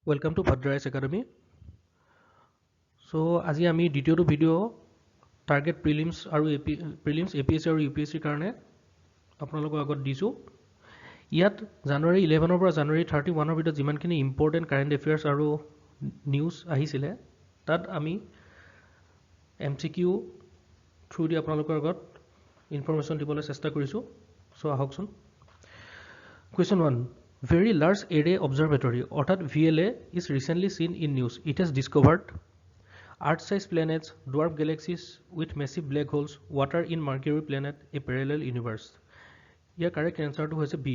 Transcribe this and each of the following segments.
Welcome to Bhadra IAS Academy. So, আজি আমি দ্বিতীয়টো ভিডিও টার্গেট প্রিলিমস আৰু প্ৰিলিমস APSC আৰু UPSC কাৰণে আপোনালোকৰ আগত দিছো। ইয়াত জানুৱাৰী 11 পৰা জানুৱাৰী 31 ভিতৰত যিমানখিনি ইম্পৰ্টেন্ট কাৰেন্ট এফেয়াৰ্স আৰু নিউজ আহিছিলে তাত আমি MCQ থ্ৰু দি আপোনালোকৰ আগত ইনফৰমেশন দিবলৈ চেষ্টা কৰিছো। সো আহকচোন। Question 1. Very large array observatory অর্থাৎ VLA is recently seen in news. It has discovered Earth-sized planets, dwarf galaxies with massive black holes, water in Mercury planet, a parallel universe. Your correct answer to is B.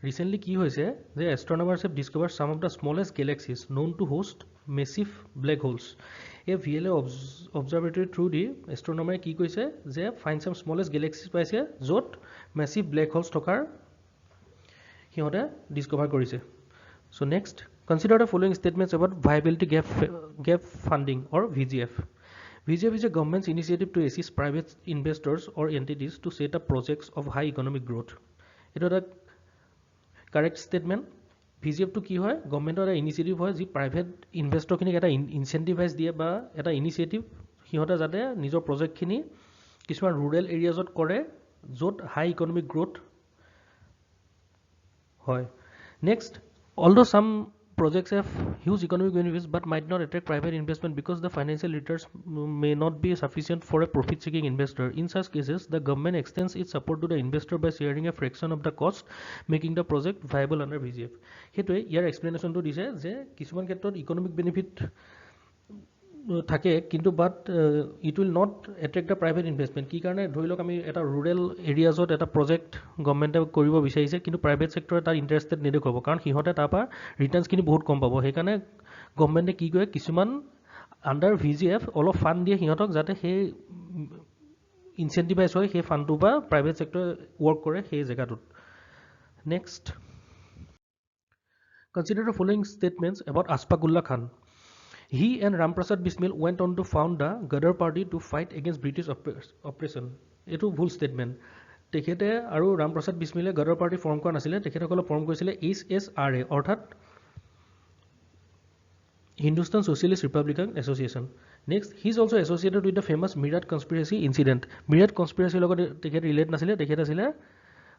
Recently কি হৈছে যে astronomers have discovered some of the smallest galaxies known to host massive black holes. A VLA observatory through the astronomer কি কৈছে যে find some smallest galaxies পাইছে য'ত massive black holes থকাৰ সিহঁতে ডিসকভাৰ কৰিছে। So next, consider the following statements about viability gap funding or VGF. VGF is a government's initiative to assist private investors or entities to set up projects of high economic growth. It is a correct statement. VGF to কি হয় গভৰ্ণমেণ্টৰ এটা initiative হয় যি private ইনভেষ্টৰখিনিক এটা ইনচেন্টিভাইজ দিয়ে বা এটা initiative সিহঁতে যাতে নিজৰ প্ৰজেক্টখিনি কিছুমান ৰুৰেল এৰিয়াজত কৰে য'ত হাই ইকনমিক গ্ৰোথ হয়। Next, although some projects have huge economic benefits but might not attract private investment because the financial returns may not be sufficient for a profit-seeking investor. In such cases, the government extends its support to the investor by sharing a fraction of the cost, making the project viable under VGF. সেইটোৱে ইয়াৰ এক্সপ্লেনেশ্যনটো দিছে যে কিছুমান ক্ষেত্ৰত economic benefit থাকে কিন্তু but it will not attract the private investment. কি কাৰণে ধৰি লওক আমি এটা ৰুৰেল এৰিয়াজত এটা প্ৰজেক্ট গভৰ্ণমেণ্টে কৰিব বিচাৰিছে কিন্তু প্ৰাইভেট ছেক্টৰে তাৰ ইণ্টাৰেষ্টেড নেদেখুৱাব কাৰণ সিহঁতে তাৰপৰা ৰিটাৰ্ণছখিনি বহুত কম পাব। সেইকাৰণে গভৰ্ণমেণ্টে কি কৰে কিছুমান আণ্ডাৰ VGF অলপ ফাণ্ড দিয়ে সিহঁতক যাতে সেই ইনচেণ্টিভাইজ হয় সেই ফাণ্ডটো বা প্ৰাইভেট ছেক্টৰে ৱৰ্ক কৰে সেই জেগাটোত। Next, consider the following statements about Ashfaqulla Khan. He and Ramprasad Bismil went on to found the Gadar party to fight against British oppression. এটো ভুল ষ্টেটমেণ্ট। তেখেতে আৰু ৰামপ্ৰসাদ বিছমিলে গদৰ পাৰ্টি ফৰ্ম কৰা নাছিলে, তেখেতসকলে ফৰ্ম কৰিছিলে HSRA অৰ্থাৎ Hindustan socialist republican association. Next, he is also' associated with the famous Meerut conspiracy incident. Meerut কনস্পিৰেচিৰ লগত তেখেত ৰিলেট নাছিলে, তেখেত আছিলে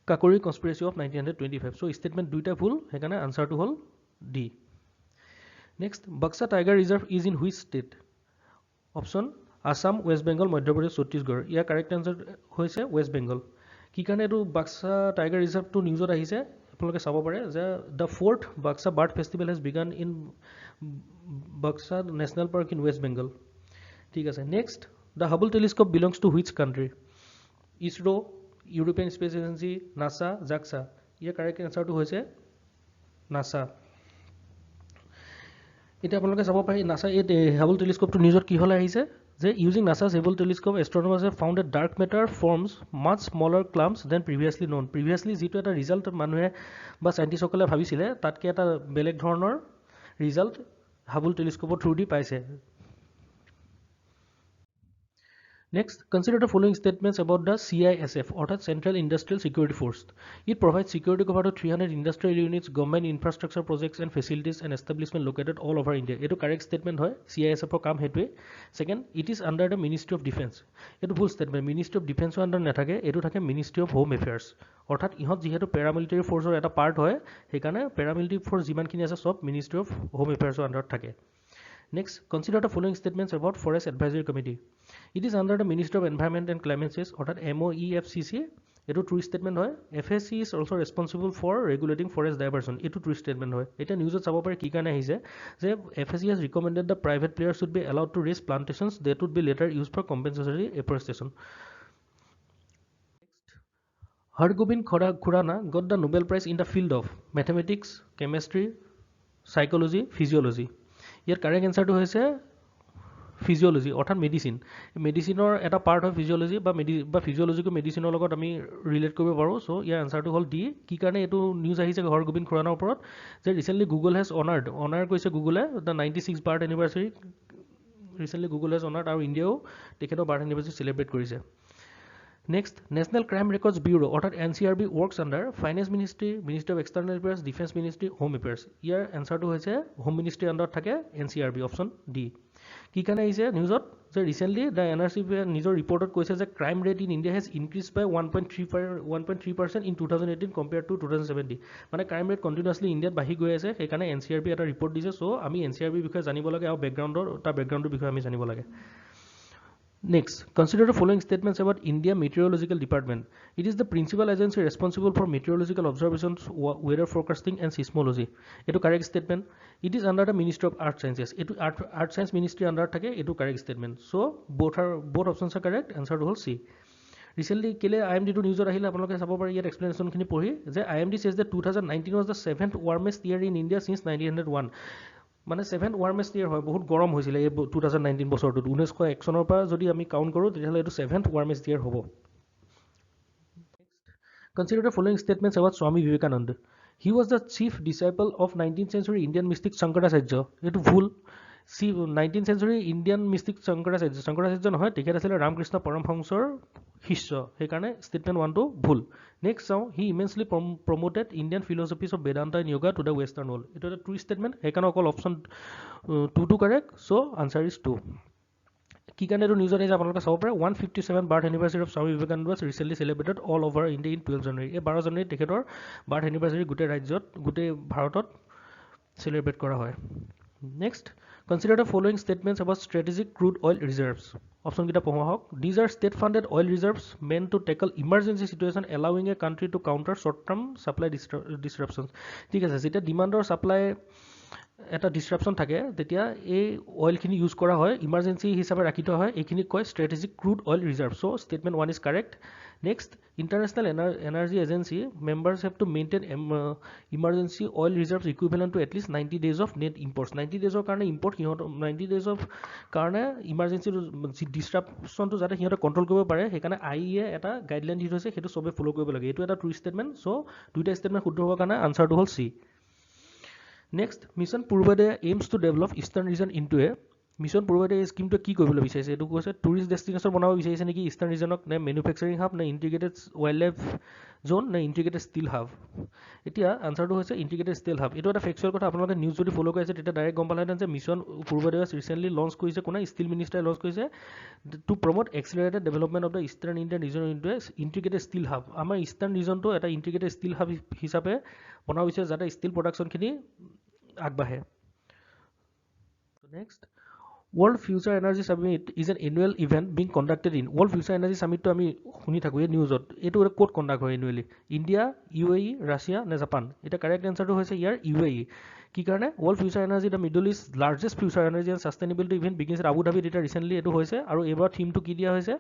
কাকোৰী কনস্পিৰেচি অফ 1925। চ' ষ্টেটমেণ্ট দুইটা ভুল, সেইকাৰণে আনচাৰটো হ'ল D. Next, Buxa Tiger Reserve is in which state? Option Assam, West Bengal, Madhya Pradesh, Chhattisgarh. Year correct answer হৈছে ৱেষ্ট বেংগল। কি কাৰণে এইটো বাক্সা টাইগাৰ ৰিজাৰ্ভটো নিউজত আহিছে আপোনালোকে চাব পাৰে যে the fourth Baksa bird festival has begun in Baksa national park in west Bengal. ঠিক আছে। Next, the Hubble telescope belongs to which country? ISRO', European space agency, NASA, JAXA. ইয়াৰ কাৰেক্ট আনসাৰটো হৈছে নাছা। এতিয়া আপোনালোকে চাব পাৰি নাছা এই হাবল টেলিস্কোপটো নিউজত কি হ'লে আহিছে যে ইউজিং নাছাছ হাবল টেলিস্কোপ এষ্ট্ৰনমাৰ্ছে ফাউণ্ড এ ডাৰ্ক মেটাৰ ফৰ্মছ মাছ smaller ক্লাম্পছ then previously non. Previously যিটো এটা ৰিজাল্ট মানুহে বা চাইণ্টিষ্টসকলে ভাবিছিলে তাতকৈ এটা বেলেগ ধৰণৰ ৰিজাল্ট হাবল টেলিস্কোপৰ থ্ৰু দি পাইছে। Next, consider the following statements about the CISF অর্থাৎ Central Industrial Security Force. It provides security cover to 300 industrial units, government infrastructure projects and facilities and establishment located all over India. এটো correct statement হয়, CISF ৰ কাম হেতুৱে। Second, it is under the Ministry of Defense. এটো ভুল statement, Ministry of Defense under নাথাকে, এটো থাকে Ministry of Home Affairs. অর্থাৎ ইহঁত যিহেতু paramilitary forceৰ এটা part হয়, সেইকাৰণে paramilitary force যিমানখিনি আছে সব Ministry of Home Affairs under থাকে। Next, consider the following statements about Forest Advisory Committee. It is under the Ministry of Environment and Climate Change অর্থাৎ MOEFCC. এটো ট্ৰু ষ্টেটমেণ্ট হয়। FSC is also responsible for regulating forest diversion. এটো true statement হয়। এতিয়া নিউজত চাব পাৰে কি কাৰণে আহিছে যে FSC has recommended the private players should be allowed to raise plantations that would be later used for compensatory afforestation. Hargobind Khurana got the Nobel Prize in the field of mathematics, chemistry, psychology, physiology. Year correct এনসাৰটো হৈছে physiology অৰ্থাৎ medicine. মেডিচিনৰ এটা part হয় physiology বা ফিজিঅলজিকো মেডিচিনৰ লগত আমি relate কৰিব পাৰোঁ। চ' ইয়াৰ আনসাৰটো হ'ল ডি। কি কাৰণে এইটো নিউজ আহিছে হৰগোবিন্দ খুৰানাৰ ওপৰত যে ৰিচেণ্টলি গুগল হেজ অনাৰ কৰিছে গুগলে the 96 birth anniversary. Recently Google has honoured আৰু ইণ্ডিয়াও তেখেতৰ বাৰ্থ এনিভাৰ্চাৰী চেলিব্ৰেট কৰিছে। Next, National Crime Records Bureau অর্থাৎ NCRB works under Finance Ministry, Ministry of External Affairs, Defense Ministry, Home Affairs. ইয়াৰ এনসাৰটো হৈছে Home Ministry আন্ডাৰত থাকে NCRB option D. কি কাৰণে আহিছে নিউজত যে ৰিসেন্টলি দ্য NRC নিজৰ ৰিপৰ্টত কৈছে যে crime rate in India has increase by 1.3% in 2018 compared to 2017। মানে ক্ৰাইম ৰেট কণ্টিনিউয়াছলি ইণ্ডিয়াত বাঢ়ি গৈ আছে, সেইকাৰণে NCRB এটা ৰিপৰ্ট দিছে। চ' আমি NCRB বিষয়ে জানিব লাগে আৰু তাৰ বেকগ্ৰাউণ্ডৰ বিষয়ে আমি জানিব লাগে। Next, consider the following statements about India Meteorological Department. It is the principal agency responsible for meteorological observations, weather forecasting and seismology. It is correct statement. It is under the Ministry of Earth Sciences. It is Earth Science Ministry under thake. It is correct statement. So both options are correct. Answer to whole C. Recently, kele IMD to news ahila apnaloke sabo pare yar explanation khini pori je IMD says that 2019 was the 7th warmest year in India since 1901. মানে 7th warmest year হয়, বহুত গৰম হৈছিলে এই 2019 বছৰটোত। 1901 চনৰ পৰা যদি আমি কাউণ্ট কৰোঁ তেতিয়াহ'লে এইটো 7th warmest year হ'ব। Consider the following statements about Swami Vivekananda. He was the chief disciple of 19th century Indian mystic Shankaracharya. এইটো ভুল। 19th century Indian mystic Shankaracharya নহয়, তেখেত আছিলে ৰামকৃষ্ণ পৰমহংসৰ শিষ্য, সেইকাৰণে statement 1 টো ভুল। Next চাওঁ, he immensely promoted Indian philosophies of Vedanta and Yoga to the Western world. এইটো এটা true statement, সেইকাৰণে অকল option 2 টো correct, so answer is 2. কি কাৰণে এইটো নিউজত আহিছে আপোনালোকে চাব পাৰে 157 birth anniversary of Swami Vivekananda was recently celebrated all over India in 12 January. এই 12 জানুৱাৰী তেখেতৰ বাৰ্থ এনিভাৰ্চাৰী গোটেই ৰাজ্যত, গোটেই ভাৰতত চেলিব্ৰেট কৰা হয়। Next, consider the following statements about strategic crude oil reserves. Option kita পঢ়া হওক। These are state-funded oil reserves meant to tackle emergency situation, allowing a country to counter short-term supply disruptions. ঠিক আছে, যেতিয়া demand আৰু supply এটা ডিসৰাপশন থাকে তেতিয়া এই অইলখিনি ইউজ কৰা হয়, ইমাৰ্জেঞ্চি হিচাপে ৰাখি থোৱা হয়, এইখিনি কয় strategic crude oil reserve. So' statement 1 is correct. Next, international energy agency members have to maintain emergency oil reserves equivalent to at least 90 days of net imports. 90 days কাৰণে ইম্পৰ্ট সিহঁতৰ 90 days অফ কাৰণে emergency ডিসৰাপশ্যনটো যাতে সিহঁতে control কৰিব পাৰে, সেইকাৰণে IEA এটা গাইডলাইন দি থৈছে, সেইটো চবে ফ'ল' কৰিব লাগে। এইটো এটা ট্ৰু ষ্টেটমেণ্ট। চ' দুইটা ষ্টেটমেণ্ট শুদ্ধ হোৱাৰ কাৰণে আনচাৰটো হ'ল C. Next, Mission Probable aims to develop Eastern region into a Mission Probable এই স্কিমটো কি কৰিবলৈ বিচাৰিছে? এইটো কৈছে টুৰিষ্ট ডেষ্টিনেশ্যন বনাব বিচাৰিছে নেকি ইষ্টাৰ্ণ ৰিজনক, নে মেনুফেকচাৰিং হাব, নে ইণ্টিগ্ৰেটেড ৱাইল্ড লাইফ জোন, নে ইণ্টিগ্ৰেটেড ষ্টিল হাব? এতিয়া আনচাৰটো হৈছে ইণ্টিগ্ৰেটেড ষ্টিল হাব। এইটো এটা ফেকচুৱেল কথা, আপোনালোকে নিউজ যদি ফ'ল' কৰিছে তেতিয়া ডাইৰেক্ট গম পালেহেঁতেন যে মিছন পূৰ্বদেৱ ৰিচেণ্টলি লঞ্চ কৰিছে, কোনে ষ্টিল মিনিষ্টাৰে লঞ্চ কৰিছে to promote accelerated development of the eastern Indian region into a integrated steel hub. আমাৰ ইষ্টাৰ্ণ ৰিজনটো এটা ইণ্টিগ্ৰেটেড ষ্টিল হাব হিচাপে বনাব বিচাৰে, যাতে ষ্টিল প্ৰডাকশ্যনখিনি আগবাঢ়ে। Next, World Future Energy Summit is an annual event being conducted in World Future Energy Summit to আমি শুনি থাকোঁ এই নিউজত। এইটো ক'ত কণ্ডাক্ট হয় এনুৱেলি? ইণ্ডিয়া, UAE, ৰাছিয়া নে জাপান? এতিয়া কাৰেক্ট এনচাৰটো হৈছে ইয়াৰ UAE। কি কাৰণে? World Future Energy the middle east largest future energy and sustainability event begins আবু ধাবিত। এতিয়া ৰিচেণ্টলি এইটো হৈছে, আৰু এইবাৰ থিমটো কি দিয়া হৈছে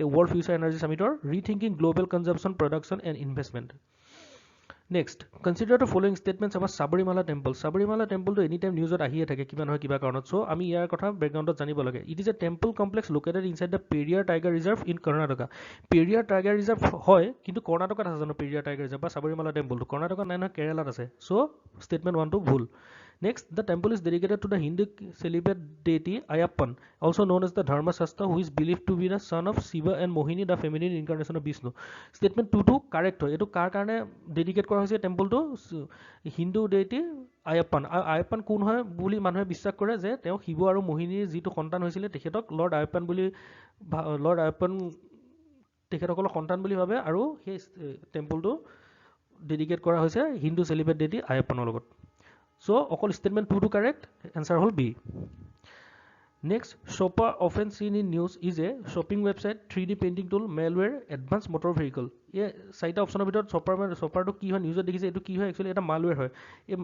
এই ৱৰ্ল্ড ফিউচাৰ এনাৰ্জি ছামিটৰ? Rethinking global consumption, production and investment. Next, consider the following statements about Sabarimala Temple. Sabarimala Temple to anytime news at ahiye thake kiba nohoy kiba karonot. So ami yar kotha background janibo lage. It is a temple complex located inside the Periyar Tiger Reserve in Karnataka. Periyar Tiger Reserve hoy kintu Karnataka ase jano Periyar Tiger Reserve ba Sabarimala Temple to Karnataka nai nohoy Kerala ase. So statement 1 to bhul. Next, the temple is dedicated to the Hindu celibate deity Ayappan, also known as the Dharma Shastra, who is believed to be the son of Shiva and Mohini, the feminine incarnation of Vishnu. Statement 2 to correct hoy. Etu kar karone dedicate kora hoise temple to Hindu deity Ayappan. Ayappan কোন হয় বুলি মানুহে বিশ্বাস কৰে যে তেওঁ শিৱ আৰু মোহিনীৰ যিটো সন্তান হৈছিলে তেখেতক লৰ্ড আয়াপ্পান বুলি তেখেতসকলৰ সন্তান বুলি ভাবে, আৰু সেই টেম্পলটো ডেডিকেট কৰা হৈছে হিন্দু চেলিব্ৰেট ডেইটি আয়াপ্পানৰ লগত। So, all statement 2 to correct, answer will be. Next, Shopper often seen in news is a shopping website, 3D painting tool, malware, advanced motor vehicle. ये साइट ऑप्शन ভিতৰত Shopper to কি হয় নিউজত দেখিছে, এইটো কি হয় একচুয়ালি এটা malware হয়। এই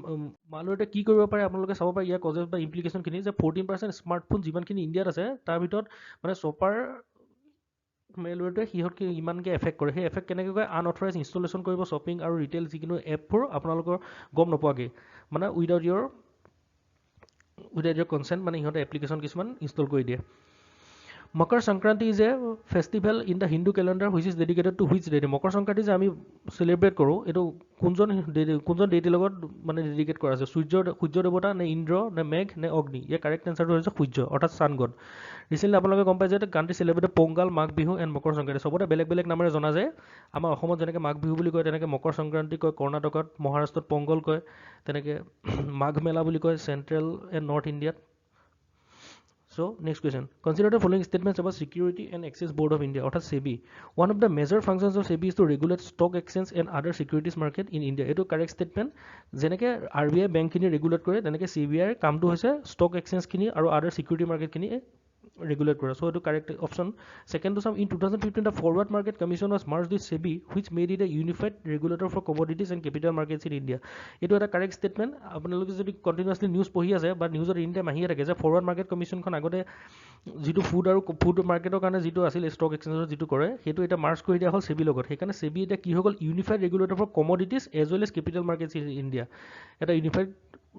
malwareটা কি কৰিব পাৰে আপোনালোকে চাব পাৰে ইয়াৰ কজেছ বা ইমপ্লিকেশন খিনি, যে 14% স্মাৰ্টফোন যিমানখিনি ইণ্ডিয়াত আছে তাৰ ভিতৰত মানে Shopper মেলৱেৰটোৱে সিহঁতকে ইমানকে এফেক্ট কৰে। সেই এফেক্ট কেনেকৈ কৰে? আনঅথৰাইজ ইনষ্টলেশ্যন কৰিব শ্বপিং আৰু ৰিটেইল যিকোনো এপবোৰ আপোনালোকৰ গম নোপোৱাকৈ, মানে উইদাউট ইয়ৰ কনচেণ্ট, মানে সিহঁতে এপ্লিকেশ্যন কিছুমান ইনষ্টল কৰি দিয়ে। Makar Sankranti is a festival in the Hindu calendar which is dedicated to which deity? Makar Sankranti is আমি celebrate কৰো এটো কোনজন deity লগত মানে dedicate কৰা আছে সূৰ্য দেৱতা নে ইন্দ্ৰ নে মেঘ নে অগ্নি ইয়াৰ কাৰেক্ট আনসাৰটো হৈছে সূৰ্য অৰ্থাৎ sun god ৰিসেন্টলি আপোনালোকে গম পাইছে যে country celebrate Pongal Magh Bihu and Makar Sankranti সবতে বেলেগ বেলেগ নামেৰে জনা যায় আমাৰ অসমত যেনেকৈ মাঘ বিহু বুলি কয় তেনেকৈ মকৰ সংক্ৰান্তি কয় কৰ্ণাটকত মহাৰাষ্ট্ৰত পোংগল কয় তেনেকৈ মাঘ মেলা বুলি কয় চেন্ট্ৰেল এণ্ড নৰ্থ ইণ্ডিয়াত So next question. Consider the following statements about Security and Exchange Board of India, or SEBI. One of the major functions of SEBI is to regulate stock exchange and other securities market in India. Eto correct statement. Jeneke RBI bank kini regulate kore, teneke CBI কাম to hoise stock exchange kini aru other security market kini regulate kora. So eto correct option. Second to some in 2015 the Forward Market Commission was merged with SEBI, which made it a unified regulator for commodities and capital markets in India. Eto eta correct statement. আপোনালোকে যদি continuously news পঢ়ি আছে বা নিউজৰ in time আহিয়ে থাকে যে forward market কমিশনখন আগতে যেটো ফুড মাৰ্কেটৰ কাৰণে যেটো আছিল ষ্টক এক্সচেঞ্জৰ যেটো কৰে হেতু এটা মাৰ্জ কৰি দিয়া হল সেবি লগত সেইকাৰণে সেবি এটা কি হ'ল unified regulator for commodities as well as capital markets in India এটা ইউনিফাইড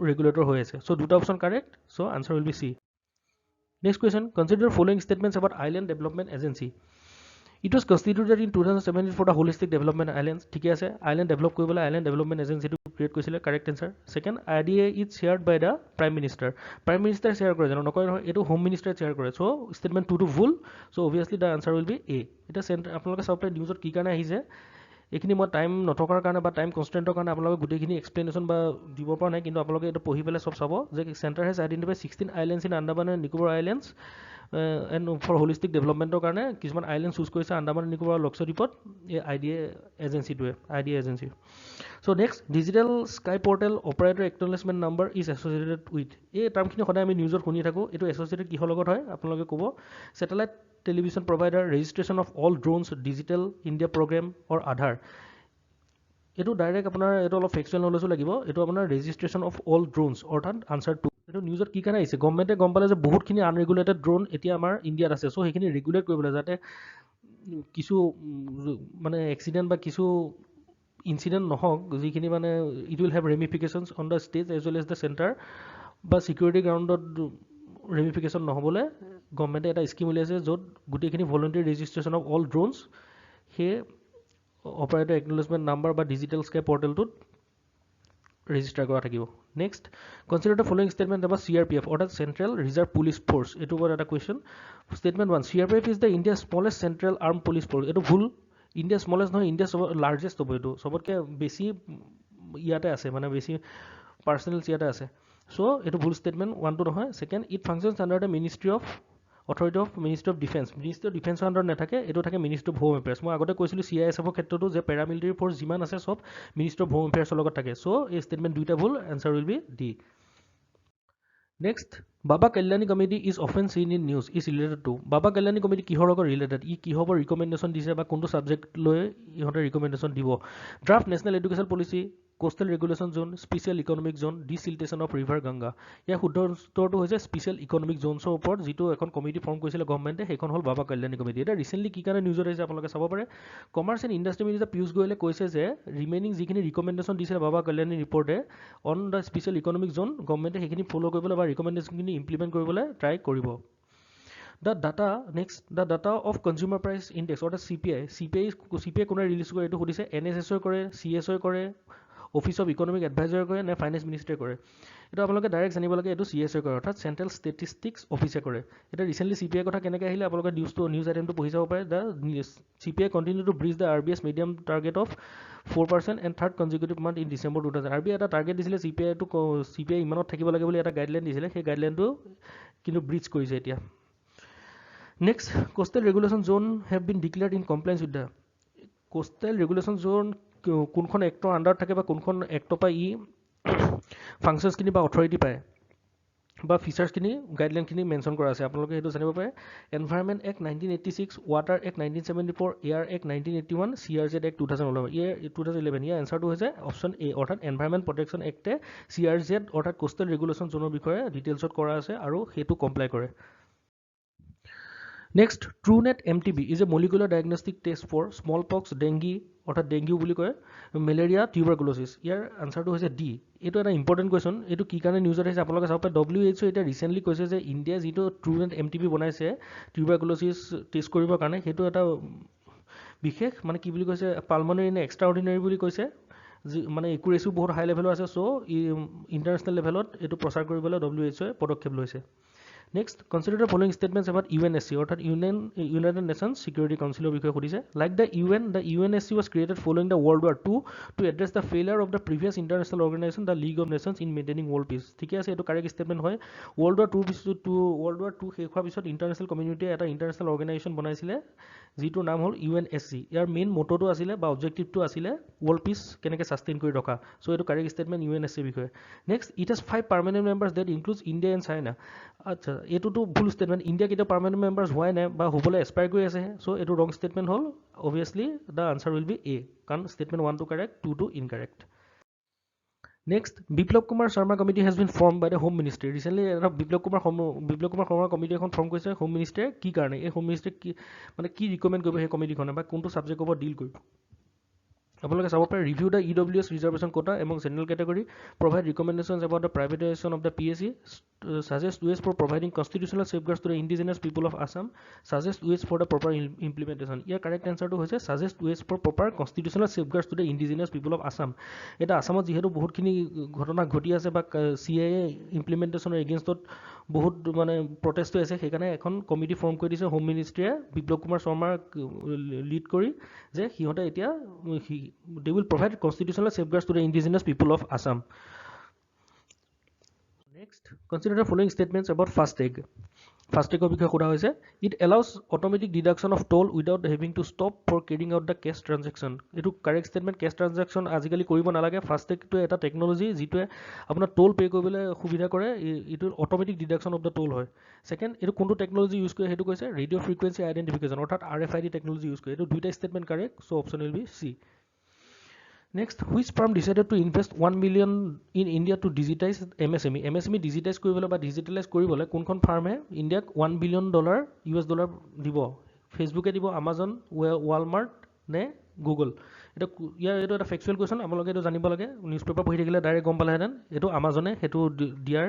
ৰেগুলেটৰ হৈ আছে সো দুটা option correct so answer will be C Next question. Consider following statements about Island Development Agency. It was constituted in 2017 for the holistic development islands. ঠিক আছে island develop কৰিবলৈ Island Development Agency to create কৰিছিলে correct answer. Second, IDA is shared by the Prime Minister. Prime Minister share কৰে জানো নকয় নহয় এটো Home Minister share কৰে. So statement 2 to full. So obviously the answer will be A. এটা আপোনালোকে চাওক নিউজত কি কাৰণে আহিছে এইখিনি মই টাইম নথকাৰ কাৰণে বা টাইম কনষ্ট্ৰেণ্টৰ কাৰণে আপোনালোকে গোটেইখিনি এক্সপ্লেনেশ্যন বা দিব পৰা নাই কিন্তু আপোনালোকে এইটো পঢ়ি পেলাই সব চাব যে centre has identify 16 islands in Andaman and Nicobar islands and for holistic ডেভেলপমেণ্টৰ কাৰণে কিছুমান আইলেণ্ড চুজ কৰিছে আন্দামান এণ্ড নিকোবৰ লক্ষদ্বীপত এই IDA agency so' next digital sky portal operator acknowledgement number is associated with এই টাৰ্মখিনি সদায় আমি নিউজত শুনি থাকোঁ এইটো এছ'চিয়েটেড কিহৰ লগত হয় আপোনালোকে ক'ব satellite television provider registration of all drones digital India programme or Aadhaar এইটো ডাইৰেক্ট আপোনাৰ এইটো অলপ ফেকচুৱেল নলেজো লাগিব এইটো আপোনাৰ ৰেজিষ্ট্ৰেশ্যন অফ অল ড্ৰোনছ অৰ্থাৎ আনচাৰ টু এইটো নিউজত কি কাৰণে আহিছে গভৰ্ণমেণ্টে গম পালে যে বহুতখিনি আনৰেগুলেটেড ড্ৰোন এতিয়া আমাৰ ইণ্ডিয়াত আছে চ' সেইখিনি ৰেগুলেট কৰিবলৈ যাতে কিছু মানে এক্সিডেণ্ট বা কিছু ইনচিডেণ্ট নহওক যিখিনি মানে it will have ramifications on the state as well as the centre বা ছিকিউৰিটি গ্ৰাউণ্ডত ৰেমিফিকেশ্যন নহ'বলৈ গভৰ্ণমেণ্টে এটা স্কিম উলিয়াইছে য'ত গোটেইখিনি volunteer registration of all drones সেই অপাৰেটৰ একনলেজমেণ্ট নাম্বাৰ বা ডিজিটেল স্কাই পৰ্টেলটোত ৰেজিষ্টাৰ কৰা থাকিব next consider the following statement about CRPF অৰ্থাৎ চেণ্ট্ৰেল ৰিজাৰ্ভ পুলিচ ফ'ৰ্চ এইটো ওপৰত এটা question statement 1 CRPF is the ইণ্ডিয়াৰ smallest central arm police force এইটো ভুল ইণ্ডিয়া স্মলেষ্ট নহয় ইণ্ডিয়া লাৰ্জেষ্ট হ'ব এইটো চবতকৈ বেছি ইয়াতে আছে মানে বেছি পাৰ্চনেলছ ইয়াতে আছে চ' এইটো ভুল ষ্টেটমেণ্ট 1 টো নহয় second it functions under the ministry of authority of ministry of defence ডিফেন্সৰ আণ্ডাৰত নাথাকে এইটো থাকে মিনিষ্ট্ৰী অফ হোম এফেয়াৰ্ছ মই আগতে কৈছিলোঁ CISFৰ ক্ষেত্ৰতো যে পেৰামিলিটাৰী ফ'ৰ্চ যিমান আছে চব মিনিষ্ট্ৰী অফ হোম এফেয়াৰ্ছৰ লগত থাকে চ' এই ষ্টেটমেণ্ট দুইটা ভুল answer will B D next বাবা Kalyani committee is often seen in news is related two বাবা কল্যাণী কমিটি কিহৰ লগত ৰিলেটেড ই কিহৰ ৰিকমেণ্ডেশ্যন দিছে বা কোনটো ছাবজেক্ট লৈ ইহঁতে ৰিকমেণ্ডেশ্যন দিব draft national education policy coastal regulation zone special economic zone desiltation of river Ganga ইয়াৰ শুদ্ধ উত্তৰটো হৈছে স্পেচিয়েল ইকনমিক জোনছৰ ওপৰত যিটো এখন কমিটি ফৰ্ম কৰিছিলে গভৰ্ণমেণ্টে সেইখন হ'ল বাবা কল্যাণী কমিটি এটা ৰিচেণ্টলি কি কাৰণে নিউজত আহিছে আপোনালোকে চাব পাৰে commerce and industry minister Piyush গোয়েলে কৈছে যে ৰিমেইনিং যিখিনি ৰিকমেণ্ডেশ্যন দিছিলে বাবা কল্যাণী ৰিপৰ্টে on the special economic zone গভৰ্ণমেণ্টে সেইখিনি ফ'ল' কৰিবলৈ বা ৰিকমেণ্ডেশ্যনখিনি ইমপ্লিমেণ্ট কৰিবলৈ ট্ৰাই কৰিব The data of consumer price index অৰ্থাৎ CPI কোনে ৰিলিজ কৰে এইটো সুধিছে NSSO কৰে CSO কৰে অফিচ অফ ইকনমিক এডভাইজাৰ কৰে নে ফাইনেন্স মিনিষ্ট্ৰে কৰে এইটো আপোনালোকে ডাইৰেক্ট জানিব লাগে এইটো CSO কৰে অৰ্থাৎ চেণ্ট্ৰেল ষ্টেটিষ্টিক্স অফিচে কৰে এটা ৰিচেণ্টলি CPI কথা কেনেকৈ আহিলে আপোনালোকে নিউজ আইটেমটো পঢ়ি চাব পাৰে the CPI continue to breach the RBS medium target of 4% and third consecutive month in December 2000 RBI এটা টাৰ্গেট দিছিলে CPI ইমানত থাকিব লাগে বুলি এটা গাইডলাইন দিছিলে সেই গাইডলাইনটো কিন্তু ব্ৰিজ কৰিছে এতিয়া next coastal regulation zone have been declared in compliance with the coastal regulation zone কোনখন এক্টৰ আণ্ডাৰত থাকে বা কোনখন এক্টৰ পৰা ই ফাংচনছখিনি বা অথৰিটি পায় বা ফিচাৰ্ছখিনি গাইডলাইনখিনি মেনশ্যন কৰা আছে আপোনালোকে সেইটো জানিব পাৰে environment act 1986 water act 1974 air act 1981 CRZ act 2011 ইয়াৰ এনচাৰটো হৈছে অপশ্যন এ অৰ্থাৎ এনভাইৰনমেণ্ট প্ৰটেকশ্যন এক্টে CRZ অৰ্থাৎ কোষ্টেল ৰেগুলেশ্যন জোনৰ বিষয়ে ডিটেইলছত কৰা আছে আৰু সেইটো কমপ্লাই কৰে Next, TrueNet MTB is a molecular diagnostic test for smallpox, dengue, অৰ্থাৎ ডেংগু বুলি কয়, মেলেৰিয়া, টিউবাৰকুলোচিছ। ইয়াৰ আনচাৰটো হৈছে ডি। এইটো এটা ইম্পৰ্টেণ্ট কুৱেশ্যন। এইটো কি কাৰণে নিউজত আহিছে আপোনালোকে চাব পাৰে। WHO এতিয়া ৰিচেণ্টলি কৈছে যে ইণ্ডিয়াই যিটো TrueNet MTB বনাইছে টিউবাৰকুলোচিছ টেষ্ট কৰিবৰ কাৰণে, সেইটো এটা বিশেষ মানে কি বুলি কৈছে, পালমনাৰী নে এক্সট্ৰা অৰ্ডিনাৰী বুলি কৈছে, যি মানে একুৰেচিও বহুত হাই লেভেলৰ আছে। চ' ইণ্টাৰনেশ্যনেল লেভেলত এইটো প্ৰচাৰ কৰিবলৈ WHO পদক্ষেপ লৈছে। Next, consider the following statements about UNSC, অৰ্থাৎ United Nations Security Council বিষয়ে সুধিছে। Like the UNSC was created following the World War II to address the failure of the previous international organization, the League of Nations, in maintaining world peace. ঠিকে আছে, এইটো correct statement হয়। World War II শেষ হোৱাৰ পিছত international কমিউনিটিয়ে এটা international organisation বনাইছিলে, যিটোৰ নাম হ'ল UNSC। ইয়াৰ মেইন মটটো আছিলে বা অবজেক্টিভটো আছিলে ৱৰ্ল্ড পিচ কেনেকৈ ছাষ্টেইন কৰি ৰখা। চ' এইটো কাৰেক্ট ষ্টেটমেণ্ট UNSC বিষয়ে। Next, it has 5 permanent members that includes India and China. আচ্ছা, এইটোতো ভুল ষ্টেটমেণ্ট। ইণ্ডিয়া কেতিয়াও পাৰ্মানেণ্ট মেম্বাৰ্ছ হোৱাই নাই বা হ'বলৈ এক্সপায়াৰ কৰি আছে। চ' এইটো ৰং ষ্টেটমেণ্ট হ'ল। অভিয়াছলি the answer will B A, কাৰণ ষ্টেটমেণ্ট 1 টো কাৰেক্ট, 2 টো incorrect. Next, Biplab Kumar Sharma Committee has been formed by the Home Ministry. Recently, Biplab Kumar Sharma Committee এখন ফৰ্ম কৰিছে হোম মিনিষ্টাৰে। কি কাৰণে এই হোম মিনিষ্টাৰে কি মানে কি ৰিকমেণ্ড কৰিব সেই কমিটিখনে বা কোনটো ছাবজেক্টৰ ওপৰত ডিল কৰিব আপোনালোকে চাব পাৰে। Review the EWS reservation quota among general category, provide recommendations about the privatisation of the PSC, suggest ways for providing constitutional safeguards to the indigenous people of Assam, suggest ways for the proper implementation. ইয়াৰ correct এনচাৰটো হৈছে suggest ways for proper constitutional safeguards to the indigenous people of Assam. এটা আসামত যিহেতু বহুতখিনি ঘটনা ঘটি আছে বা CIA ইমপ্লিমেণ্টেশ্যনৰ এগেইনষ্টত বহুত মানে প্ৰটেষ্ট হৈ আছে, সেইকাৰণে এখন কমিটি ফৰ্ম কৰি দিছে হোম মিনিষ্ট্ৰীয়ে বিপ্লৱ কুমাৰ শৰ্মাক লিড কৰি, যে সিহঁতে এতিয়া they will provide constitutional safeguards to the indigenous people of Assam. Next, consider the following statements about FASTag. FASTagৰ বিষয়ে সোধা হৈছে। It allows automatic deduction of toll without having to stop for carrying out the cash transaction. এইটো correct statement. Cash transaction আজিকালি কৰিব নালাগে। FASTagটো এটা technology যিটোৱে আপোনাৰ টোল পে' কৰিবলৈ সুবিধা কৰে। এইটো automatic deduction of the toll হয়। ছেকেণ্ড, এইটো কোনটো টেকনলজি ইউজ কৰে সেইটো কৈছে ৰেডিঅ' ফ্ৰিকুৱেঞ্চি আইডেণ্টিফিকেশ্যন, অৰ্থাৎ RFID টেকনলজি ইউজ কৰে। এইটো দুইটা statement correct. So' option will be C. Next, which firm decided to invest 1 million in India to digitize MSME? MSME digitize কৰিবলৈ বা digitalize কৰিবলৈ কোনখন ফাৰ্মে ইণ্ডিয়াক $1 billion US দিব? ফেচবুকে দিব, আমাজন, ৱালমাৰ্ট নে গুগল? এইটো এটা ফেকচুৱেল কুৱেশ্যন। আপোনালোকে এইটো জানিব লাগে। নিউজ পেপাৰ পঢ়ি থাকিলে ডাইৰেক্ট গম পালেহেঁতেন। এইটো আমাজনে সেইটো দিয়াৰ